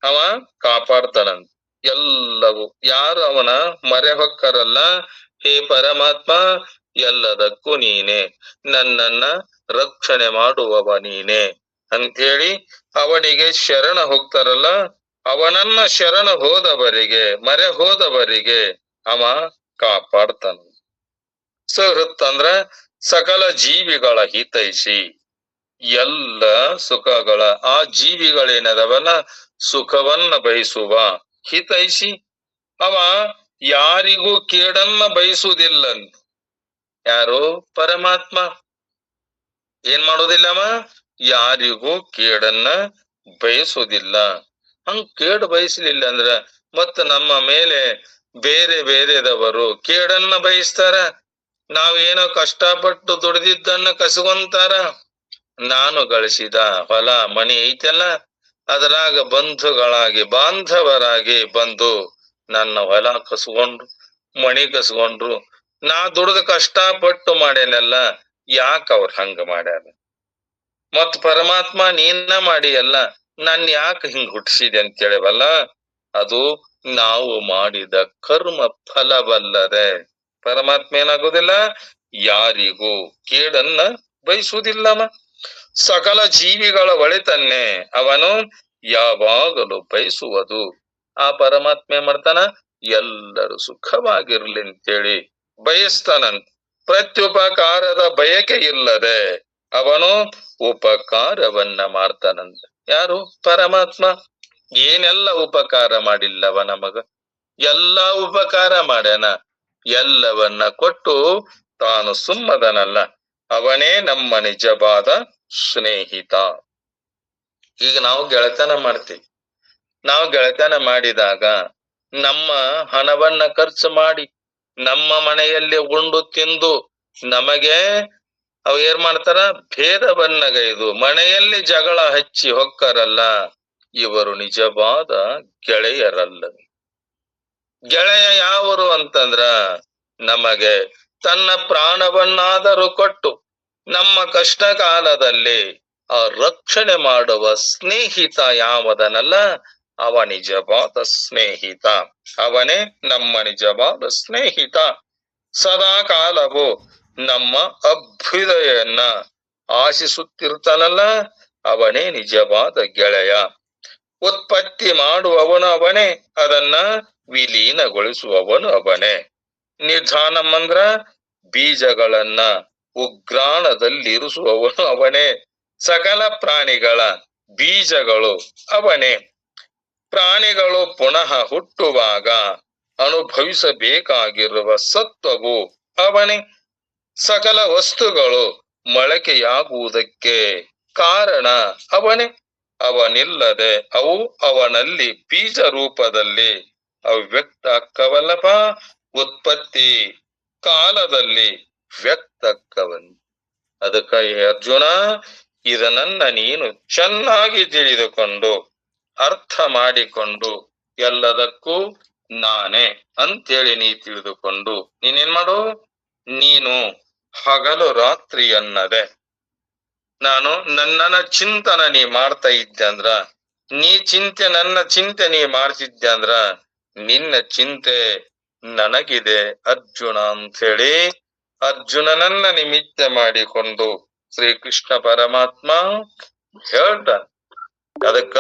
ಅವ ಕಾಪಾಡ್ತಾನಂತ ಎಲ್ಲವೂ. ಯಾರು ಅವನ ಮರೆ ಹೊಕ್ಕರಲ್ಲ, ಹೇ ಪರಮಾತ್ಮ ಎಲ್ಲದಕ್ಕೂ ನೀನೆ, ನನ್ನನ್ನ ರಕ್ಷಣೆ ಮಾಡುವವ ನೀನೆ ಅಂತೇಳಿ ಅವನಿಗೆ ಶರಣ ಹೋಗ್ತಾರಲ್ಲ, ಅವನನ್ನ ಶರಣ ಹೋದವರಿಗೆ, ಮರೆ ಹೋದವರಿಗೆ ಅವ ಕಾಪಾಡ್ತಾನ. ಸುಹೃತ್ತಂದ್ರ ಸಕಲ ಜೀವಿಗಳ ಹಿತೈಷಿ, ಎಲ್ಲ ಸುಖಗಳ ಆ ಜೀವಿಗಳೇನದವಲ್ಲ ಸುಖವನ್ನ ಬಯಸುವ ಹಿತೈಷಿ. ಅವ ಯಾರಿಗೂ ಕೇಡನ್ನ ಬಯಸುವುದಿಲ್ಲ. ಯಾರು? ಪರಮಾತ್ಮ. ಏನ್ ಮಾಡೋದಿಲ್ಲವ? ಯಾರಿಗೂ ಕೇಡನ್ನ ಬಯಸೋದಿಲ್ಲ. ಹಂಗ್ ಕೇಡು ಬಯಸಲಿಲ್ಲ ಅಂದ್ರ ಮತ್ತ ನಮ್ಮ ಮೇಲೆ ಬೇರೆ ಬೇರೆದವರು ಕೇಡನ್ನ ಬಯಸ್ತಾರ. ನಾವೇನೋ ಕಷ್ಟಪಟ್ಟು ದುಡಿದಿದ್ದನ್ನ ಕಸ್ಕೊಂತಾರ. ನಾನು ಗಳಿಸಿದ ಹೊಲ ಮನಿ ಐತಲ್ಲ, ಅದರಾಗ ಬಂಧುಗಳಾಗಿ ಬಾಂಧವರಾಗಿ ಬಂದು ನನ್ನ ಹೊಲ ಕಸ್ಕೊಂಡ್ರು, ಮಣಿ ಕಸ್ಕೊಂಡ್ರು. ನಾ ದುಡ್ದು ಕಷ್ಟಪಟ್ಟು ಮಾಡ್ಯಾನಲ್ಲ, ಯಾಕ ಅವ್ರ ಹಂಗ ಮಾಡ್ಯಾರ? ಮತ್ ಪರಮಾತ್ಮ ನೀನ ಮಾಡಿ ಅಲ್ಲ, ನನ್ ಯಾಕೆ ಹಿಂಗ್ ಹುಟ್ಟಿಸಿದೆ ಅಂತ ಕೇಳವಲ್ಲ, ಅದು ನಾವು ಮಾಡಿದ ಕರ್ಮ ಫಲವಲ್ಲದೆ. ಪರಮಾತ್ಮ ಏನಾಗುದಿಲ್ಲ, ಯಾರಿಗೂ ಕೇಡನ್ನ ಬಯಸುವುದಿಲ್ಲವ. ಸಕಲ ಜೀವಿಗಳ ಒಳಿತನ್ನೇ ಅವನು ಯಾವಾಗಲೂ ಬಯಸುವುದು. ಆ ಪರಮಾತ್ಮ ಏನ್ ಮಾಡ್ತಾನ? ಎಲ್ಲರೂ ಸುಖವಾಗಿರ್ಲಿ ಅಂತೇಳಿ ಬಯಸ್ತಾನಂತ. ಪ್ರತ್ಯುಪಕಾರದ ಬಯಕೆ ಇಲ್ಲದೆ ಅವನು ಉಪಕಾರವನ್ನ ಮಾಡ್ತಾನಂತ. ಯಾರು? ಪರಮಾತ್ಮ. ಏನೆಲ್ಲ ಉಪಕಾರ ಮಾಡಿಲ್ಲವ ನಮಗ? ಎಲ್ಲ ಉಪಕಾರ ಮಾಡ್ಯಾನ. ಎಲ್ಲವನ್ನ ಕೊಟ್ಟು ತಾನು ಸುಮ್ಮದನಲ್ಲ, ಅವನೇ ನಮ್ಮ ನಿಜವಾದ ಸ್ನೇಹಿತ. ಈಗ ನಾವು ಗೆಳೆತನ ಮಾಡ್ತೀವಿ. ನಾವು ಗೆಳೆತನ ಮಾಡಿದಾಗ ನಮ್ಮ ಹಣವನ್ನ ಖರ್ಚು ಮಾಡಿ ನಮ್ಮ ಮನೆಯಲ್ಲಿ ಉಂಡು ತಿಂದು ನಮಗೆ ಅವ್ ಏನ್ ಮಾಡ್ತಾರ? ಭೇದವನ್ನಗೈದು ಮನೆಯಲ್ಲಿ ಜಗಳ ಹಚ್ಚಿ ಹೊಕ್ಕರಲ್ಲ, ಇವರು ನಿಜವಾದ ಗೆಳೆಯರಲ್ಲ. ಗೆಳೆಯ ಯಾವರು ಅಂತಂದ್ರ, ನಮಗೆ ತನ್ನ ಪ್ರಾಣವನ್ನಾದರೂ ಕೊಟ್ಟು ನಮ್ಮ ಕಷ್ಟ ಕಾಲದಲ್ಲಿ ಆ ರಕ್ಷಣೆ ಮಾಡುವ ಸ್ನೇಹಿತ ಯಾವದನಲ್ಲ, ಅವ ನಿಜವಾದ ಸ್ನೇಹಿತ. ಅವನೇ ನಮ್ಮ ನಿಜವಾದ ಸ್ನೇಹಿತ. ಸದಾ ಕಾಲವು ನಮ್ಮ ಅಭ್ಯುದಯನ್ನ ಆಶಿಸುತ್ತಿರ್ತಾನಲ್ಲ, ಅವನೇ ನಿಜವಾದ ಗೆಳೆಯ. ಉತ್ಪತ್ತಿ ಮಾಡುವವನು ಅವನೇ, ಅದನ್ನ ವಿಲೀನಗೊಳಿಸುವವನು ಅವನೇ. ನಿಧಾನಂ ಅಂದ್ರ ಬೀಜಗಳನ್ನ ಉಗ್ರಾಣದಲ್ಲಿರಿಸುವವನು ಅವನೇ. ಸಕಲ ಪ್ರಾಣಿಗಳ ಬೀಜಗಳು ಅವನೇ. ಪ್ರಾಣಿಗಳು ಪುನಃ ಹುಟ್ಟುವಾಗ ಅನುಭವಿಸಬೇಕಾಗಿರುವ ಸತ್ವವು ಅವನೇ. ಸಕಲ ವಸ್ತುಗಳು ಮೊಳಕೆಯಾಗುವುದಕ್ಕೆ ಕಾರಣ ಅವನೇ. ಅವನಿಲ್ಲದೆ ಅವು ಅವನಲ್ಲಿ ಬೀಜ ರೂಪದಲ್ಲಿ ಅವ್ಯಕ್ತ ಅಕ್ಕವಲ್ಲಪ. ಉತ್ಪತ್ತಿ ಕಾಲದಲ್ಲಿ ವ್ಯಕ್ತ ಅಕ್ಕವನ್. ಅದಕ್ಕ ಅರ್ಜುನ, ಇದನ್ನ ನೀನು ಚೆನ್ನಾಗಿ ತಿಳಿದುಕೊಂಡು ಅರ್ಥ ಮಾಡಿಕೊಂಡು ಎಲ್ಲದಕ್ಕೂ ನಾನೇ ಅಂತೇಳಿ ನೀ ತಿಳಿದುಕೊಂಡು ನೀನೇನ್ ಮಾಡು? ನೀನು ಹಗಲು ರಾತ್ರಿ ಅನ್ನದೆ ನಾನು ನನ್ನನ ಚಿಂತನ ನೀ ಮಾಡ್ತಾ ಇದ್ದೆ ಅಂದ್ರ, ನೀ ಚಿಂತೆ ನನ್ನ ಚಿಂತೆ ನೀ ಮಾಡ್ತಿದ್ದೆ ಅಂದ್ರ, ನಿನ್ನ ಚಿಂತೆ ನನಗಿದೆ ಅರ್ಜುನ ಅಂತ ಹೇಳಿ ಅರ್ಜುನನನ್ನ ನಿಮಿತ್ತ ಮಾಡಿಕೊಂಡು ಶ್ರೀಕೃಷ್ಣ ಪರಮಾತ್ಮ ಹೇಳ್ದ. ಅದಕ್ಕ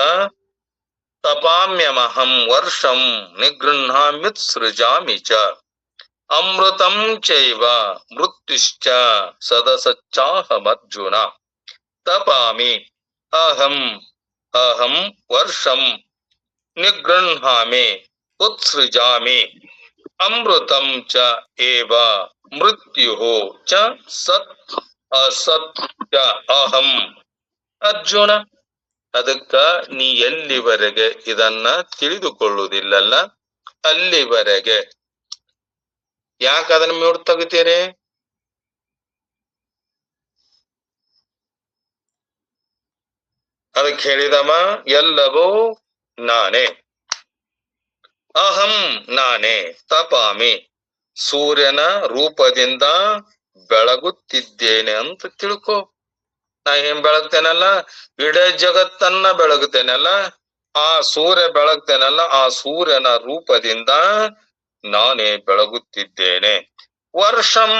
ತಪಾಮ್ಯಮಹಂ ವರ್ಷಂ ನಿಗೃಹಾಮ್ಯುತ್ಸೃಜಾಮಿ ಚ ಅಮೃತಂ ಚೈವ ಮೃತ್ಯುಶ್ಚ ಸದಸಚ್ಚಾಹಮರ್ಜುನ. ತಪಾಮಿ ಅಹಂ ಅಹಂ ವರ್ಷಂ ನಿಗೃಹಾಮಿ ಉತ್ಸೃಜಾಮಿ ಅಮೃತಂ ಚ ಏವ ಮೃತ್ಯು ಚ ಸತ್ ಅಸತ್ ಚ ಅಹಂ ಅರ್ಜುನ. ಅದಕ್ಕ ನೀ ಎಲ್ಲಿವರೆಗೆ ಇದನ್ನ ತಿಳಿದುಕೊಳ್ಳುವುದಿಲ್ಲಲ್ಲ, ಅಲ್ಲಿವರೆಗೆ ಯಾಕೆ ಅದನ್ನ ಮ್ಯೂಟ್ ತೆಗಿತೀರಿ? ಅದಕ್ಕೆ ಹೇಳಿದವ, ಎಲ್ಲವೂ ನಾನೇ. ಅಹಂ ನಾನೇ. ತಪಾಮಿ ಸೂರ್ಯನ ರೂಪದಿಂದ ಬೆಳಗುತ್ತಿದ್ದೇನೆ ಅಂತ ತಿಳ್ಕೊ. ನಾ ಏನ್ ಬೆಳಗ್ತೇನಲ್ಲ, ಇಡೀ ಜಗತ್ತನ್ನ ಬೆಳಗ್ತೇನಲ್ಲ, ಆ ಸೂರ್ಯ ಬೆಳಗ್ತೇನಲ್ಲ, ಆ ಸೂರ್ಯನ ರೂಪದಿಂದ ನಾನೇ ಬೆಳಗುತ್ತಿದ್ದೇನೆ. ವರ್ಷಂ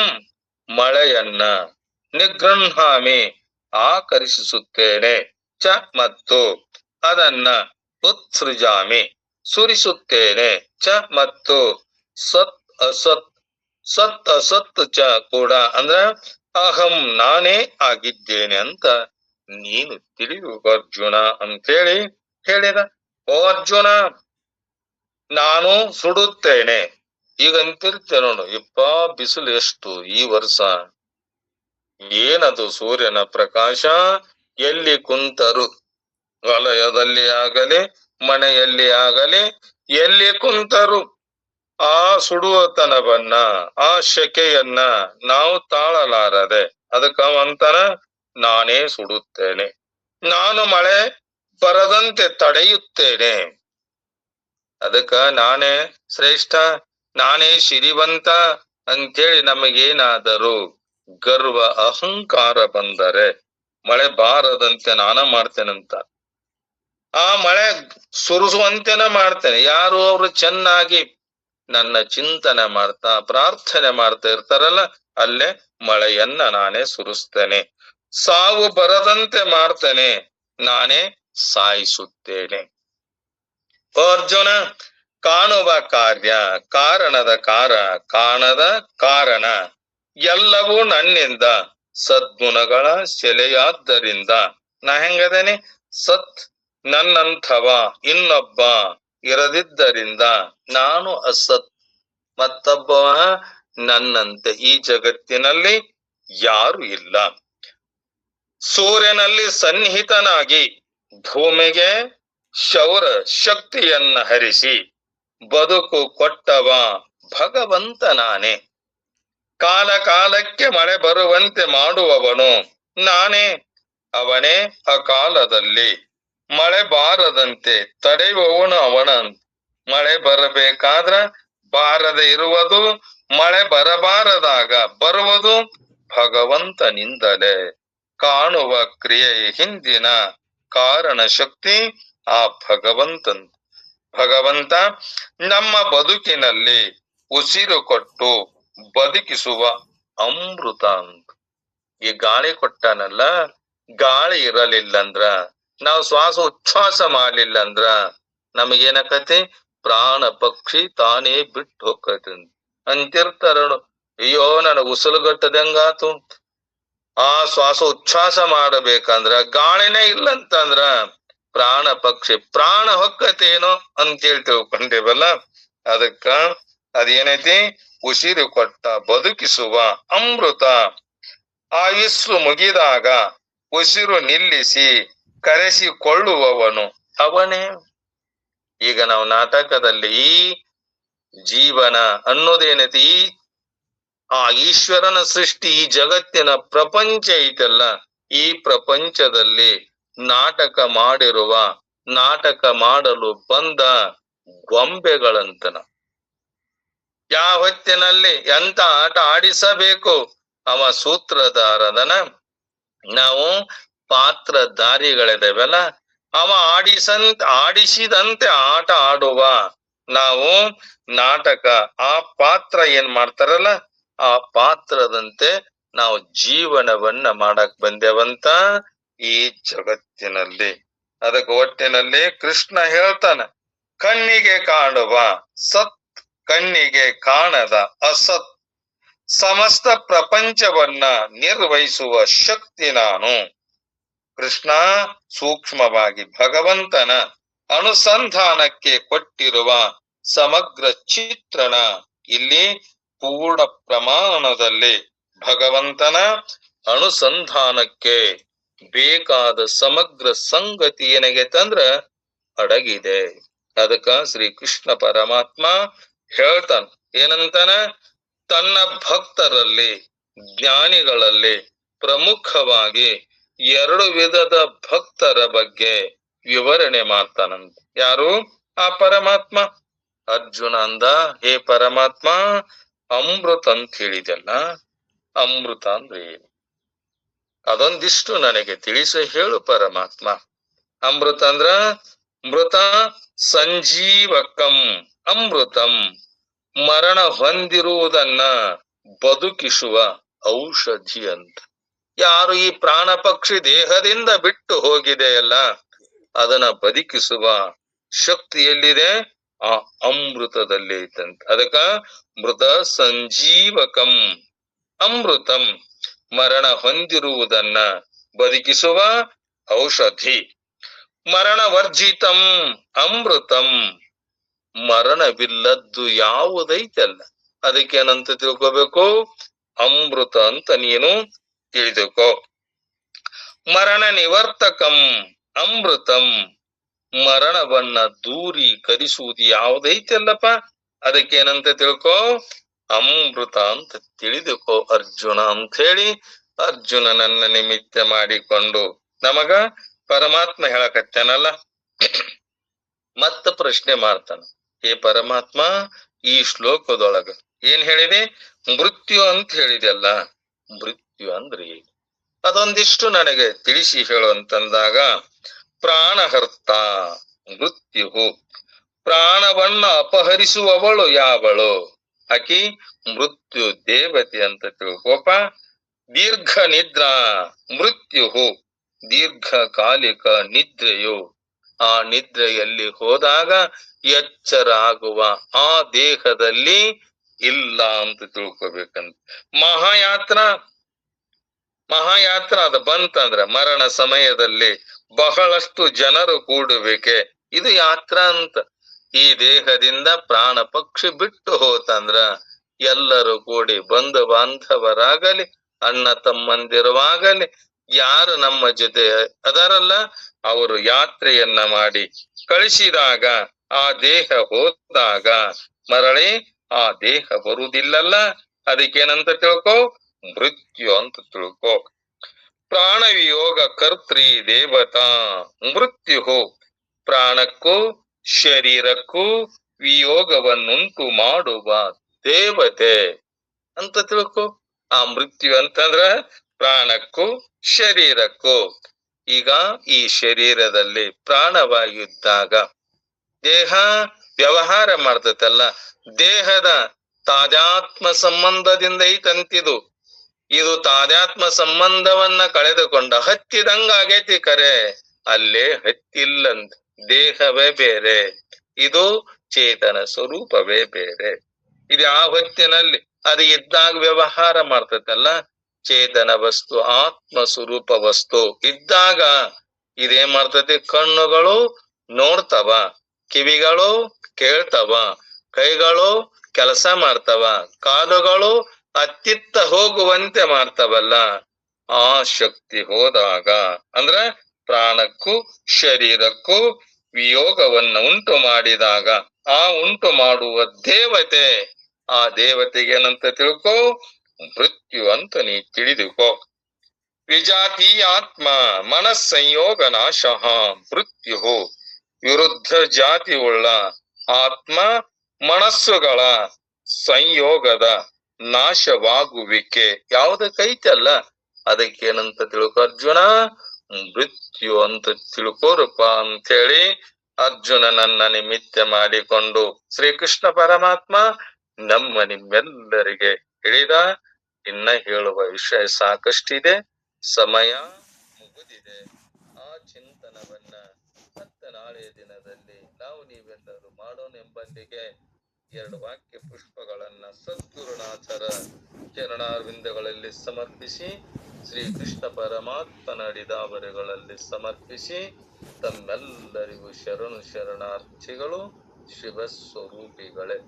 ಮಳೆಯನ್ನ, ನಿಗೃಹಾಮಿ ಆಕರ್ಷಿಸುತ್ತೇನೆ, ಚ ಮತ್ತು ಅದನ್ನ, ಉತ್ಸೃಜಾಮಿ ಸುರಿಸುತ್ತೇನೆ, ಚ ಮತ್ತು ಸತ್ ಅಸತ್ ಸತ್ ಅಸತ್ ಚ ಕೂಡ ಅಂದ್ರ ಅಹಂ ನಾನೇ ಆಗಿದ್ದೇನೆ ಅಂತ ನೀನು ತಿಳಿದು ಅರ್ಜುನ ಅಂತೇಳಿ ಹೇಳಿದ. ಓ ಅರ್ಜುನ, ನಾನು ಸುಡುತ್ತೇನೆ. ಈಗ ಅಂತಿರ್ತೇನೆ ನೋಡು, ಇಪ್ಪ ಬಿಸಿಲು ಎಷ್ಟು ಈ ವರ್ಷ, ಏನದು ಸೂರ್ಯನ ಪ್ರಕಾಶ? ಎಲ್ಲಿ ಕುಂತರು, ವಲಯದಲ್ಲಿ ಆಗಲಿ ಮನೆಯಲ್ಲಿ ಆಗಲಿ, ಎಲ್ಲಿ ಕುಂತರು ಆ ಸುಡುವತನವನ್ನ, ಆ ಶೆಕೆಯನ್ನ ನಾವು ತಾಳಲಾರದೆ ಅದಕ್ಕ ಅಂತಾನ, ನಾನೇ ಸುಡುತ್ತೇನೆ, ನಾನು ಮಳೆ ಬರದಂತೆ ತಡೆಯುತ್ತೇನೆ. ಅದಕ್ಕ ನಾನೇ ಶ್ರೇಷ್ಠ, ನಾನೇ ಸಿರಿವಂತ ಅಂತೇಳಿ ನಮಗೇನಾದರೂ ಗರ್ವ ಅಹಂಕಾರ ಬಂದರೆ ಮಳೆ ಬಾರದಂತೆ ನಾನ ಮಾಡ್ತೇನಂತ. ಆ ಮಳೆ ಸುರಿಸುವಂತೆನ ಮಾಡ್ತೇನೆ. ಯಾರು ಅವರು ಚೆನ್ನಾಗಿ ನನ್ನ ಚಿಂತನೆ ಮಾಡ್ತಾ ಪ್ರಾರ್ಥನೆ ಮಾಡ್ತಾ ಇರ್ತಾರಲ್ಲ, ಅಲ್ಲೇ ಮಳೆಯನ್ನ ನಾನೇ ಸುರಿಸ್ತೇನೆ. ಸಾವು ಬರದಂತೆ ಮಾಡ್ತೇನೆ, ನಾನೇ ಸಾಯಿಸುತ್ತೇನೆ. ಅರ್ಜುನ, ಕಾಣುವ ಕಾರ್ಯ, ಕಾರಣದ ಕಾಣದ ಕಾರಣ ಎಲ್ಲವೂ ನನ್ನಿಂದ, ಸದ್ಗುಣಗಳ ಸೆಲೆಯಾದ್ದರಿಂದ ನಾ ಹೆಂಗದೇನೆ? ಸತ್ ನನ್ನಂಥವ ಇನ್ನೊಬ್ಬ ಇರದಿದ್ದರಿಂದ ನಾನು ಅಸತ್, ಮತ್ತೊಬ್ಬವ ನನ್ನಂತೆ ಈ ಜಗತ್ತಿನಲ್ಲಿ ಯಾರು ಇಲ್ಲ. ಸೂರ್ಯನಲ್ಲಿ ಸನ್ನಿಹಿತನಾಗಿ ಭೂಮಿಗೆ ಶೌರ ಶಕ್ತಿಯನ್ನ ಹರಿಸಿ ಬದುಕು ಕೊಟ್ಟವ ಭಗವಂತ ನಾನೇ. ಕಾಲ ಕಾಲಕ್ಕೆ ಮಳೆ ಬರುವಂತೆ ಮಾಡುವವನು ನಾನೇ. ಅವನೇ ಅಕಾಲದಲ್ಲಿ ಮಳೆ ಬಾರದಂತೆ ತಡೆಯುವವನು ಅವನ. ಮಳೆ ಬರಬೇಕಾದ್ರ ಬಾರದೆ ಇರುವುದು, ಮಳೆ ಬರಬಾರದಾಗ ಬರುವುದು ಭಗವಂತನಿಂದಲೇ. ಕಾಣುವ ಕ್ರಿಯೆ ಹಿಂದಿನ ಕಾರಣ ಶಕ್ತಿ ಆ ಭಗವಂತನ್. ಭಗವಂತ ನಮ್ಮ ಬದುಕಿನಲ್ಲಿ ಉಸಿರು ಕೊಟ್ಟು ಬದುಕಿಸುವ ಅಮೃತ ಅಂತ. ಈ ಗಾಳಿ ಕೊಟ್ಟಾನಲ್ಲ, ಗಾಳಿ ಇರಲಿಲ್ಲಂದ್ರ, ನಾವು ಶ್ವಾಸ ಉಚ್ಛ್ವಾಸ ಮಾಡ್ಲಿಲ್ಲ ಅಂದ್ರ ನಮಗೇನಕತಿ? ಪ್ರಾಣ ಪಕ್ಷಿ ತಾನೇ ಬಿಟ್ಟು ಹೋಗತಿ ಅಂತಿರ್ತಾರ. ಅಯ್ಯೋ ನನಗ ಉಸಿರುಗಟ್ಟದಂಗಾತು. ಆ ಶ್ವಾಸ ಉಚ್ಛ್ವಾಸ ಮಾಡಬೇಕಂದ್ರ ಗಾಳಿನೇ ಇಲ್ಲಂತಂದ್ರ ಪ್ರಾಣ ಪಕ್ಷಿ ಪ್ರಾಣ ಹೊಕ್ಕತೇನೋ ಅಂತೇಳಿ ತಿಳ್ಕೊಂಡಿವಲ್ಲ. ಅದಕ್ಕ ಅದೇನೈತಿ? ಉಸಿರು ಕೊಟ್ಟ ಬದುಕಿಸುವ ಅಮೃತ. ಆಯುಸ್ಸು ಮುಗಿದಾಗ ಉಸಿರು ನಿಲ್ಲಿಸಿ ಕರೆಸಿಕೊಳ್ಳುವವನು ಅವನೇ. ಈಗ ನಾವು ನಾಟಕದಲ್ಲಿ ಈ ಜೀವನ ಅನ್ನೋದೇನೈತಿ? ಆ ಈಶ್ವರನ ಸೃಷ್ಟಿ, ಈ ಜಗತ್ತಿನ ಪ್ರಪಂಚ ಐತಲ್ಲ, ಈ ಪ್ರಪಂಚದಲ್ಲಿ ನಾಟಕ ಮಾಡಿರುವ, ನಾಟಕ ಮಾಡಲು ಬಂದ ಗೊಂಬೆಗಳಂತನ. ಯಾವ ಹೊತ್ತಿನಲ್ಲಿ ಎಂತ ಆಟ ಆಡಿಸಬೇಕು ಅವ ಸೂತ್ರಧಾರದನ. ನಾವು ಪಾತ್ರಧಾರಿಗಳಿದೇವಲ್ಲ, ಅವ ಆಡಿಸಿದಂತೆ ಆಟ ಆಡುವ ನಾವು ನಾಟಕ. ಆ ಪಾತ್ರ ಏನ್ ಮಾಡ್ತಾರಲ್ಲ, ಆ ಪಾತ್ರದಂತೆ ನಾವು ಜೀವನವನ್ನ ಮಾಡಕ್ ಬಂದೇವಂತ ಈ ಜಗತ್ತಿನಲ್ಲಿ. ಅದಕ್ಕೆ ಒಟ್ಟಿನಲ್ಲಿ ಕೃಷ್ಣ ಹೇಳ್ತಾನ, ಕಣ್ಣಿಗೆ ಕಾಣುವ ಸತ್, ಕಣ್ಣಿಗೆ ಕಾಣದ ಅಸತ್, ಸಮಸ್ತ ಪ್ರಪಂಚವನ್ನ ನಿರ್ವಹಿಸುವ ಶಕ್ತಿ ನಾನು. ಕೃಷ್ಣ ಸೂಕ್ಷ್ಮವಾಗಿ ಭಗವಂತನ ಅನುಸಂಧಾನಕ್ಕೆ ಕೊಟ್ಟಿರುವ ಸಮಗ್ರ ಚಿತ್ರಣ ಇಲ್ಲಿ ಪೂರ್ಣ ಪ್ರಮಾಣದಲ್ಲಿ ಭಗವಂತನ ಅನುಸಂಧಾನಕ್ಕೆ ಬೇಕಾದ ಸಮಗ್ರ ಸಂಗತಿ ಏನಾಗೈತಂದ್ರ ಅಡಗಿದೆ. ಅದಕ್ಕ ಶ್ರೀ ಕೃಷ್ಣ ಪರಮಾತ್ಮ ಹೇಳ್ತಾನ, ಏನಂತಾನ? ತನ್ನ ಭಕ್ತರಲ್ಲಿ, ಜ್ಞಾನಿಗಳಲ್ಲಿ ಪ್ರಮುಖವಾಗಿ 2 ವಿಧದ ಭಕ್ತರ ಬಗ್ಗೆ ವಿವರಣೆ ಮಾಡ್ತಾನಂತ. ಯಾರು? ಆ ಪರಮಾತ್ಮ. ಅರ್ಜುನ ಅಂದ, ಹೇ ಪರಮಾತ್ಮ, ಅಮೃತ ಅಂತ ಹೇಳಿದೆಲ್ಲ, ಅಮೃತ ಅಂದ್ರೆ ಏನು? ಅದೊಂದಿಷ್ಟು ನನಗೆ ತಿಳಿಸಿ ಹೇಳು ಪರಮಾತ್ಮ. ಅಮೃತ ಅಂದ್ರ ಮೃತ ಸಂಜೀವಕಂ ಅಮೃತಂ, ಮರಣ ಹೊಂದಿರುವುದನ್ನ ಬದುಕಿಸುವ ಔಷಧಿ ಅಂತ. ಯಾರು ಈ ಪ್ರಾಣ ಪಕ್ಷಿ ದೇಹದಿಂದ ಬಿಟ್ಟು ಹೋಗಿದೆಯಲ್ಲ, ಅದನ್ನ ಬದುಕಿಸುವ ಶಕ್ತಿ ಎಲ್ಲಿದೆ? ಆ ಅಮೃತದಲ್ಲಿ ಐತಂತ. ಅದಕ್ಕ ಮೃತ ಸಂಜೀವಕಂ ಅಮೃತಂ, ಮರಣ ಹೊಂದಿರುವುದನ್ನ ಬದುಕಿಸುವ ಔಷಧಿ. ಮರಣ ವರ್ಜಿತಂ ಅಮೃತಂ, ಮರಣವಿಲ್ಲದ್ದು ಯಾವುದೈತಲ್ಲ ಅದಕ್ಕೇನಂತ ತಿಳ್ಕೋಬೇಕು? ಅಮೃತ ಅಂತ ನೀನು ತಿಳಿದುಕೋ. ಮರಣ ನಿವರ್ತಕಂ ಅಮೃತಂ, ಮರಣವನ್ನ ದೂರೀಕರಿಸುವುದು ಯಾವುದೈತಲ್ಲಪ್ಪ ಅದಕ್ಕೇನಂತ ತಿಳ್ಕೋ, ಅಮೃತ ಅಂತ ತಿಳಿದುಕೋ ಅರ್ಜುನ ಅಂತ ಹೇಳಿ ಅರ್ಜುನನನ್ನ ನಿಮಿತ್ತ ಮಾಡಿಕೊಂಡು ನಮಗ ಪರಮಾತ್ಮ ಹೇಳಕತ್ತೇನಲ್ಲ. ಮತ್ತ ಪ್ರಶ್ನೆ ಮಾಡ್ತಾನ, ಹೇ ಪರಮಾತ್ಮ, ಈ ಶ್ಲೋಕದೊಳಗ ಏನ್ ಹೇಳಿದೆ? ಮೃತ್ಯು ಅಂತ ಹೇಳಿದೆಲ್ಲ, ಮೃತ್ಯು ಅಂದ್ರೆ ಅದೊಂದಿಷ್ಟು ನನಗೆ ತಿಳಿಸಿ ಹೇಳು ಅಂತಂದಾಗ, ಪ್ರಾಣಹರ್ತ ಮೃತ್ಯು, ಪ್ರಾಣವನ್ನ ಅಪಹರಿಸುವವಳು ಯಾವಳು? ಆಕಿ ಮೃತ್ಯು ದೇವತೆ ಅಂತ ತಿಳ್ಕೋಪ. ದೀರ್ಘ ನಿದ್ರಾ ಮೃತ್ಯು, ದೀರ್ಘಕಾಲಿಕ ನಿದ್ರೆಯು, ಆ ನಿದ್ರೆಯಲ್ಲಿ ಹೋದಾಗ ಎಚ್ಚರ ಆಗುವ ಆ ದೇಹದಲ್ಲಿ ಇಲ್ಲ ಅಂತ ತಿಳ್ಕೊಬೇಕಂತ. ಮಹಾಯಾತ್ರ ಅದು ಬಂತಂದ್ರ ಮರಣ ಸಮಯದಲ್ಲಿ ಬಹಳಷ್ಟು ಜನರು ಕೂಡುವಿಕೆ, ಇದು ಯಾತ್ರ ಅಂತ. ಈ ದೇಹದಿಂದ ಪ್ರಾಣ ಪಕ್ಷಿ ಬಿಟ್ಟು ಹೋತಂದ್ರ ಎಲ್ಲರೂ ಕೂಡಿ ಬಂಧು ಬಾಂಧವರಾಗಲಿ ಅಣ್ಣ ತಮ್ಮಂದಿರುವಾಗಲಿ ಯಾರು ನಮ್ಮ ಜೊತೆ ಅದರಲ್ಲ ಅವರು ಯಾತ್ರೆಯನ್ನ ಮಾಡಿ ಕಳಿಸಿದಾಗ ಆ ದೇಹ ಹೋದಾಗ ಮರಳಿ ಆ ದೇಹ ಬರುವುದಿಲ್ಲಲ್ಲ, ಅದಕ್ಕೇನಂತ ತಿಳ್ಕೋ, ಮೃತ್ಯು ಅಂತ ತಿಳ್ಕೋ. ಪ್ರಾಣ ವಿಯೋಗ ಕರ್ತೃ ದೇವತಾ ಮೃತ್ಯು, ಪ್ರಾಣಕ್ಕೂ ಶರೀರಕ್ಕೂ ವಿಯೋಗವನ್ನುಂಟು ಮಾಡುವ ದೇವತೆ ಅಂತ ತಿಳ್ಕೊ. ಆ ಮೃತ್ಯು ಅಂತಂದ್ರ ಪ್ರಾಣಕ್ಕೂ ಶರೀರಕ್ಕೂ. ಈಗ ಈ ಶರೀರದಲ್ಲಿ ಪ್ರಾಣವಾಯು ಇದ್ದಾಗ ದೇಹ ವ್ಯವಹಾರ ಮಾಡ್ತೈತಲ್ಲ, ದೇಹದ ತಾದಾತ್ಮ ಸಂಬಂಧದಿಂದ ಐತಂತಿದು. ಇದು ತಾದಾತ್ಮ ಸಂಬಂಧವನ್ನ ಕಳೆದುಕೊಂಡ ಹತ್ತಿದಂಗಾಗೈತಿ ಕರೆ, ಅಲ್ಲೇ ಹತ್ತಿಲ್ಲಂತ. ದೇಹವೇ ಬೇರೆ, ಇದು ಚೇತನ ಸ್ವರೂಪವೇ ಬೇರೆ. ಇದು ಆ ಹೊತ್ತಿನಲ್ಲಿ ಅದು ಇದ್ದಾಗ ವ್ಯವಹಾರ ಮಾಡ್ತೈತಲ್ಲ, ಚೇತನ ವಸ್ತು ಆತ್ಮ ಸ್ವರೂಪ ವಸ್ತು ಇದ್ದಾಗ ಇದೇನ್ ಮಾಡ್ತೈತಿ? ಕಣ್ಣುಗಳು ನೋಡ್ತವ, ಕಿವಿಗಳು ಕೇಳ್ತವ, ಕೈಗಳು ಕೆಲಸ ಮಾಡ್ತವ, ಕಾಲುಗಳು ಅತ್ತಿತ್ತ ಹೋಗುವಂತೆ ಮಾಡ್ತವಲ್ಲ. ಆ ಶಕ್ತಿ ಹೋದಾಗ ಅಂದ್ರ ಪ್ರಾಣಕ್ಕೂ ಶರೀರಕ್ಕೂ ವಿಯೋಗವನ್ನ ಉಂಟು ಮಾಡಿದಾಗ ಆ ಉಂಟು ಮಾಡುವ ದೇವತೆ, ಆ ದೇವತೆಗೆ ಏನಂತ ತಿಳ್ಕೋ, ಮೃತ್ಯು ಅಂತ ನೀ ತಿಳಿದುಕೋ. ವಿಜಾತೀಯಾತ್ಮ ಮನಸ್ಸಂಯೋಗ ನಾಶಃ ಮೃತ್ಯು, ವಿರುದ್ಧ ಜಾತಿ ಉಳ್ಳ ಆತ್ಮ ಮನಸ್ಸುಗಳ ಸಂಯೋಗದ ನಾಶವಾಗುವಿಕೆ ಯಾವುದಕ್ಕೈತಲ್ಲ ಅದಕ್ಕೇನಂತ ತಿಳ್ಕೊ ಅರ್ಜುನ, ಮೃತ್ಯು ಅಂತ ತಿಳ್ಕೋರಪ್ಪ ಅಂತೇಳಿ ಅರ್ಜುನನನ್ನ ನಿಮಿತ್ತ ಮಾಡಿಕೊಂಡು ಶ್ರೀಕೃಷ್ಣ ಪರಮಾತ್ಮ ನಮ್ಮ ನಿಮ್ಮೆಲ್ಲರಿಗೆ ಹೇಳಿದ. ಇನ್ನ ಹೇಳುವ ವಿಷಯ ಸಾಕಷ್ಟಿದೆ, ಸಮಯ ಮುಗಿದಿದೆ. ಆ ಚಿಂತನವನ್ನ ಮತ್ತೆ ನಾಳೆಯ ದಿನದಲ್ಲಿ ನಾವು ನೀವೆಲ್ಲರೂ ಮಾಡೋಣ ಎಂಬಲ್ಲಿಗೆ 2 ವಾಕ್ಯ ಪುಷ್ಪಗಳನ್ನ ಸದ್ಗುರುನಾಥರ ಚರಣಾರವಿಂದಗಳಲ್ಲಿ ಸಮರ್ಪಿಸಿ, ಶ್ರೀ ಕೃಷ್ಣ ಪರಮಾತ್ಮನ ಅಡಿದಾವರೆಗಳಲ್ಲಿ ಸಮರ್ಪಿಸಿ, ತಮ್ಮೆಲ್ಲರಿಗೂ ಶರಣು ಶರಣಾರ್ಥಿಗಳು. ಶಿವ ಸ್ವರೂಪಿಗಳೇ.